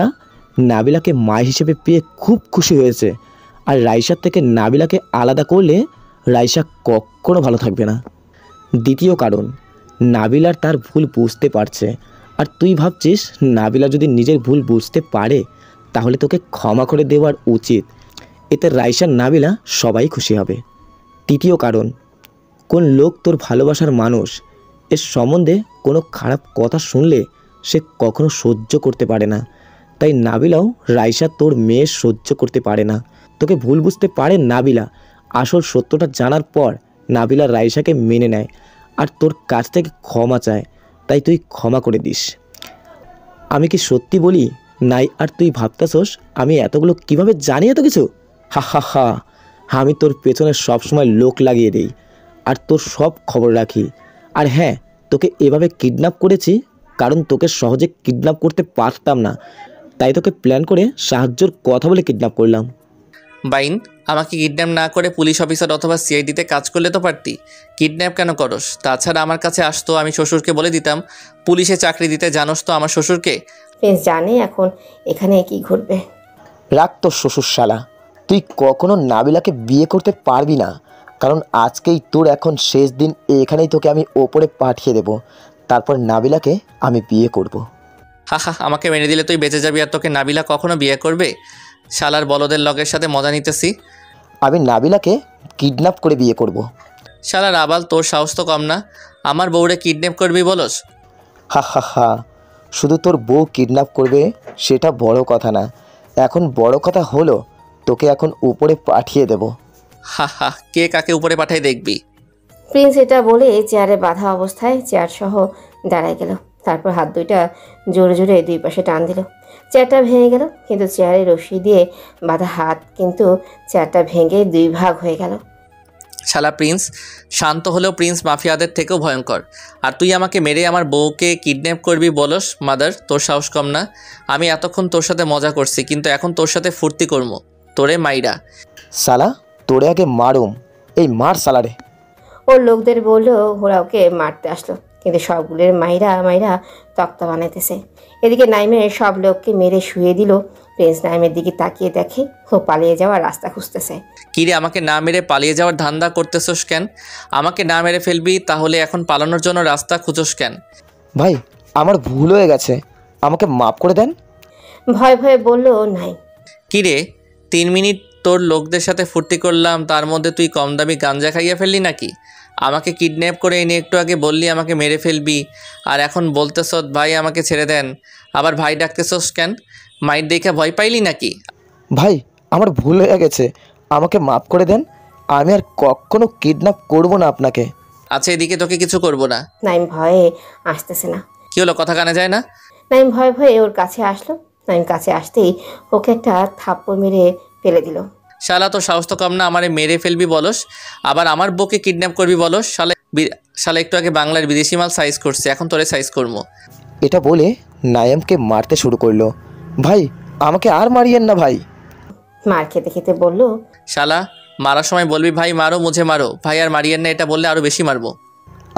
T: নাবিলাকে মা হিসেবে পেয়ে খুব খুশি হয়েছে, আর রাইসার থেকে নাবিলাকে আলাদা করলে রাইসা কখনো ভালো থাকবে না। দ্বিতীয় কারণ, নাবিলার তার ভুল বুঝতে পারছে, আর তুই ভাবছিস নাবিলা যদি নিজের ভুল বুঝতে পারে তাহলে তোকে ক্ষমা করে দেওয়ার উচিত, এতে রাইসার নাবিলা সবাই খুশি হবে। তৃতীয় কারণ, কোন লোক তোর ভালোবাসার মানুষ এর সম্বন্ধে কোনো খারাপ কথা শুনলে সে কখনো সহ্য করতে পারে না, তাই নাবিলাও রাইসা তোর মেয়ে সহ্য করতে পারে না। তোকে ভুল বুঝতে পারে নাবিলা, আসল সত্যটা জানার পর নাবিলা রাইসাকে মেনে নেয় আর তোর কাছ থেকে ক্ষমা চায়, তাই তুই ক্ষমা করে দিস। আমি কি সত্যি বলি নাই আর তুই ভাবতাছস আমি এতগুলো কিভাবে জানি এত কিছু? হা হা হা, আমি তোর পেছনে সবসময় লোক লাগিয়ে দিই আর তোর সব খবর রাখি। আর হ্যাঁ, তোকে এভাবে কিডন্যাপ করেছি কারণ তোকে সহজে কিডন্যাপ করতে পারতাম না, তাই তোকে প্ল্যান করে সাহায্যর কথা বলে কিডন্যাপ করলাম।
F: বাইন, আমাকে কিডন্যাপ না করে পুলিশ অফিসার অথবা সিআইডিতে কাজ করলে তো পারতি, কিডন্যাপ কেন করস? তাছাড়া আমার কাছে আসতো, আমি শ্বশুরকে বলে দিতাম পুলিশে চাকরি দিতে। জানোস তো আমার শ্বশুরকে?
A: প্রিন্স জানে এখন এখানে কি ঘটবে।
T: রাখ তোর শ্বশুর শালা, তুই কখনো নাবিলাকে বিয়ে করতে পারবি না, কারণ আজকেই তোর এখন শেষ দিন। এখানেই তোকে আমি ওপরে পাঠিয়ে দেব, তারপর নাবিলাকে আমি বিয়ে করব।
F: হা হা, আমাকে মেনে দিলে তুই বেঁচে যাবি আর তোকে নাবিলা কখনো বিয়ে করবে? শালার বলদের লগের সাথে মজা নিতেছি।
T: আমি নাবিলাকে কিডন্যাপ করে বিয়ে করব।
F: শালার আবাল, তোর সাহস তো কম না, আমার বউরে কিডন্যাপ করবি বলস?
T: হা হা হা, শুধু তোর বউ কিডন্যাপ করবে সেটা বড় কথা না, এখন বড় কথা হলো তোকে এখন উপরে পাঠিয়ে দেব।
F: হা হা, কে কাকে উপরে পাঠাই দেখবি।
A: প্রিন্স এটা বলে চেয়ারে বাঁধা অবস্থায় চেয়ার সহ দাঁড়ায় গেল, তারপর হাত দুইটা জোরে জোরে দুই পাশে টান দিল। চেয়ারটা ভেঙে গেল, কিন্তু চেয়ারে রশি দিয়ে বাঁধা হাত কিন্তু চেয়ারটা ভেঙে দুই ভাগ হয়ে গেল।
F: শালা প্রিন্স শান্ত হলেও প্রিন্স মাফিয়াদের থেকেও ভয়ঙ্কর, আর তুই আমাকে মেরে আমার বউকে কিডন্যাপ করবি বলস? মাদার, তোর সাহস কম না? আমি এতক্ষণ তোর সাথে মজা করছি, কিন্তু এখন তোর সাথে ফুর্তি করবো তোরে মাইরা।
T: শালা তোরে আগে মারুম, এই মার শালারে।
A: ওর লোকদের বললো ওরা ওকে মারতে আসলো, কিন্তু সবগুলোর মাইরা তক্তা বানাইতেছে। এদিকে নাইমের সব লোককে মেরে শুয়ে দিল। প্রিন্স নাইমের দিকে তাকিয়ে দেখে ও পালিয়ে যাওয়ার রাস্তা খুঁজতেছে।
F: কিরে, আমাকে না মেরে পালিয়ে যাওয়ার ধান্দা করতেছস কেন? আমাকে না মেরে ফেলবি তাহলে এখন পালানোর জন্য রাস্তা খুঁজোস কেন?
T: ভাই, আমার ভুল হয়ে গেছে, আমাকে মাফ করে দেন।
A: ভয় ভয়ে বলল নাই।
F: কিরে, 3 মিনিট তোর লোকদের সাথে ফুর্তি করলাম, তার মধ্যে তুই কম দামি গাঞ্জা খাইয়া ফেললি নাকি? আমাকে কিডন্যাপ করে এনে একটু আগে বললি আমাকে মেরে ফেলবি, আর এখন বলতেছ ভাই আমাকে ছেড়ে দেন, আবার ভাই ডাকতেছস কেন? মাইর দেখে ভয় পাইলি নাকি?
T: ভাই, আমার ভুল হয়ে গেছে, আমাকে মাফ করে দেন, আমি আর কখনো কিডন্যাপ করব না আপনাকে।
F: আচ্ছা, এদিকে তোকে কিছু করব না।
A: নাইম ভয়ে আসতেছে না।
F: কি হলো, কথা কানে যায় না?
A: নাইম ভয়ে ভয়ে ওর কাছে আসলো। নাইম কাছে আসতেই ওকে একটা থাপ্পড় মেরে ফেলে দিল।
F: শালা তোর সাহস তো কম না, আমারে মেরে ফেলবি বলস, আবার আমার বউকে কিডন্যাপ করবি বলস? শালা একটু আগে বাংলার বিদেশি মাল সাইজ করছে, এখন তোরে সাইজ করবো।
T: এটা বলে নাইমকে মারতে শুরু করলো। ভাই, আমাকে আর মারিয়েন না ভাই।
A: মার খেতে খেতে বলল,
F: শালা মারার সময় বলবি ভাই মারো মুঝে মারো, ভাই আর মারিয়েন না, এটা বললে আরো বেশি মারবো।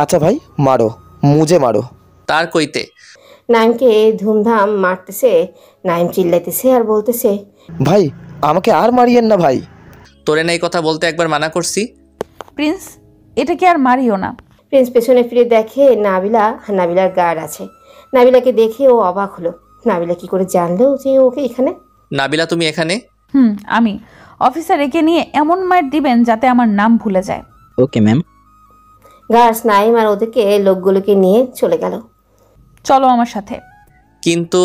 T: আচ্ছা ভাই, মারো মুঝে মারো।
F: তার কইতে
A: নাইমকে ধুমধাম মারতেছে। নাইম চিল্লাইতেছে আর বলতেছে,
T: ভাই আমাকে আর মারিয়েন না ভাই।
F: তোরে না এই কথা বলতে একবার মানা করছি।
K: প্রিন্স, এটাকে আর মারিও না।
A: প্রিন্স পেছনে ফিরে দেখে নাবিলার গার্ড আছে। নাবিলাকে দেখে ও অবাক হলো। নাবিলা কি করে জানলো যে ওকে এখানে?
F: নাবিলা, তুমি এখানে?
K: আমি অফিসার একে নিয়ে এমন মার দিবেন যাতে আমার নাম ভুলে যায়।
D: Okay ma'am.
A: গার্ডস নাইম আর ওদেরকে লোকগুলোকে নিয়ে চলে গেল।
K: চলো আমার সাথে।
F: কিন্তু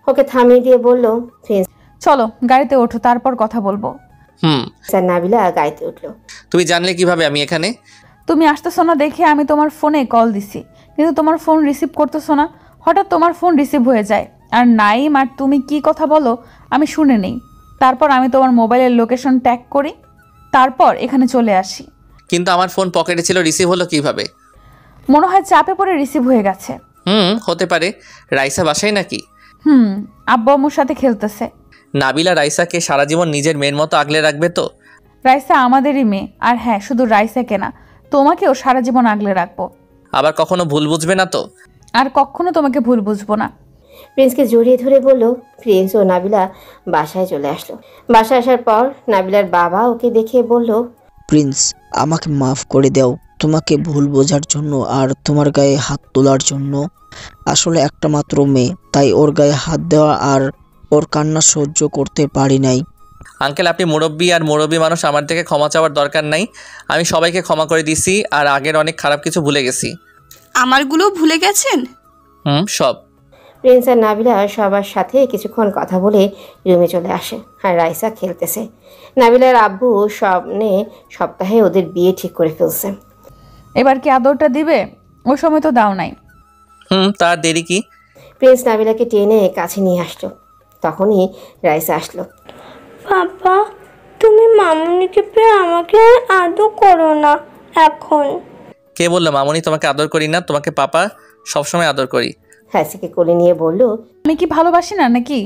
A: ওকে থামিয়ে দিয়ে বলল প্রিন্স।
K: চলো গাড়িতে ওঠো, তারপর কথা বলবো।
A: স্যার নাবিলা গাড়িতে উঠলো।
F: তুমি জানলে কিভাবে আমি এখানে?
K: তুমি আসতেছো না দেখে আমি তোমার ফোনে কল দিছি, কিন্তু তোমার ফোন রিসিভ করতেছো না। হঠাৎ তোমার ফোন রিসিভ হয়ে যায়, আর নাইম আর তুমি কি কথা বলো আমি শুনে নেই। তারপর আমি তোমার মোবাইলের লোকেশন ট্যাগ করি, তারপর এখানে চলে আসি।
F: কিন্তু আমার ফোন পকেটে ছিল, রিসিভ হলো কিভাবে?
K: মনে হয় চাপে পড়ে রিসিভ হয়ে গেছে।
F: হতে পারে। রাইসা বাসায় নাকি?
K: আব্বু আম্মুর সাথে খেলতেছে।
F: নাবিলা রাইসাকে সারা জীবন নিজের মেয়ের মতো আগলে রাখবে তো?
K: রাইসা আমাদেরই মেয়ে, আর হ্যাঁ শুধু রাইসাকে না, তোমাকেও সারা জীবন আগলে রাখবো।
F: আবার কখনো ভুল বুঝবে না তো?
K: আর কখনো তোমাকে ভুল বুঝবো না।
A: প্রিন্সকে জড়িয়ে ধরে বলল। প্রিন্স ও নাবিলা বাসায় চলে আসলো। বাসায় আসার পর নাবিলার বাবা ওকে দেখে বলল,
Q: প্রিন্স, আমাকে মাফ করে দাও তোমাকে ভুল বোঝার জন্য আর তোমার গায়ে হাত তোলার জন্য। আসলে একটা মাত্র মেয়ে, তাই ওর গায়ে হাত দেওয়া আর ওর কান্না সহ্য করতে পারি নাই।
F: আঙ্কেল, আপনি মুরব্বী, আর মুরব্বী মানুষ, আমার থেকে ক্ষমা চাওয়ার দরকার নাই। আমি সবাইকে ক্ষমা করে দিছি, আর আগের অনেক খারাপ কিছু ভুলে গেছি।
H: আমারগুলো ভুলে গেছেন?
F: সব।
A: প্রিন্স আর নাবিলা সবার সাথে কিছুক্ষণ কথা বলে রুমে চলে আসে, আর রাইসা খেলতেছে। নাবিলার আব্বু সপ্তাহে ওদের বিয়ে ঠিক করে ফেলছে।
K: এবার কি আদরটা দিবে? ওই সময় তো দাও নাই।
F: তার দেরি কি?
A: প্রিন্স নাবিলাকে টেনে কাছে নিয়ে আসলো। তখনই রাইসা আসলো।
B: বাবা, তুমি মামুনিকে পেয়ে আমাকে আদর করো না এখন।
F: কে বললো মামুনি তোমাকে আদর করি না? তোমাকে পাপা সবসময় আদর করি।
A: রাইসাকে কোলে নিয়ে বলল,
K: আমি কি ভালোবাসি না নাকি?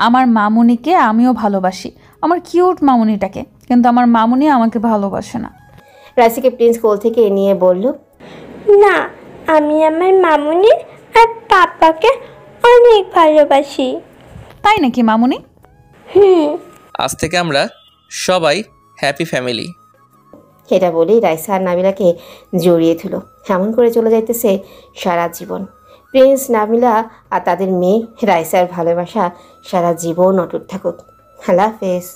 K: আমার মামুনিকে আমিও ভালোবাসি, আমার কিউট মামুনিটাকে, কিন্তু আমার মামুনি আমাকে ভালোবাসে না।
A: রাইসাকে প্রিন্স কোল থেকে নিয়ে বলল,
B: না, আমি আমার মামুনি আর পাপাকে অনেক ভালোবাসি।
K: তাই নাকি মামুনি?
F: আজ থেকে আমরা সবাই হ্যাপি ফ্যামিলি।
A: এটা বলেই রাইসা আর নাবিলাকে জড়িয়ে ধুল। এমন করে চলে যাইতেছে সারা জীবন। প্রিন্স, নাবিলা আর তাদের মেয়ে রাইসার ভালোবাসা সারা জীবন অটুট থাকুক। আল্লাহ হাফেজ।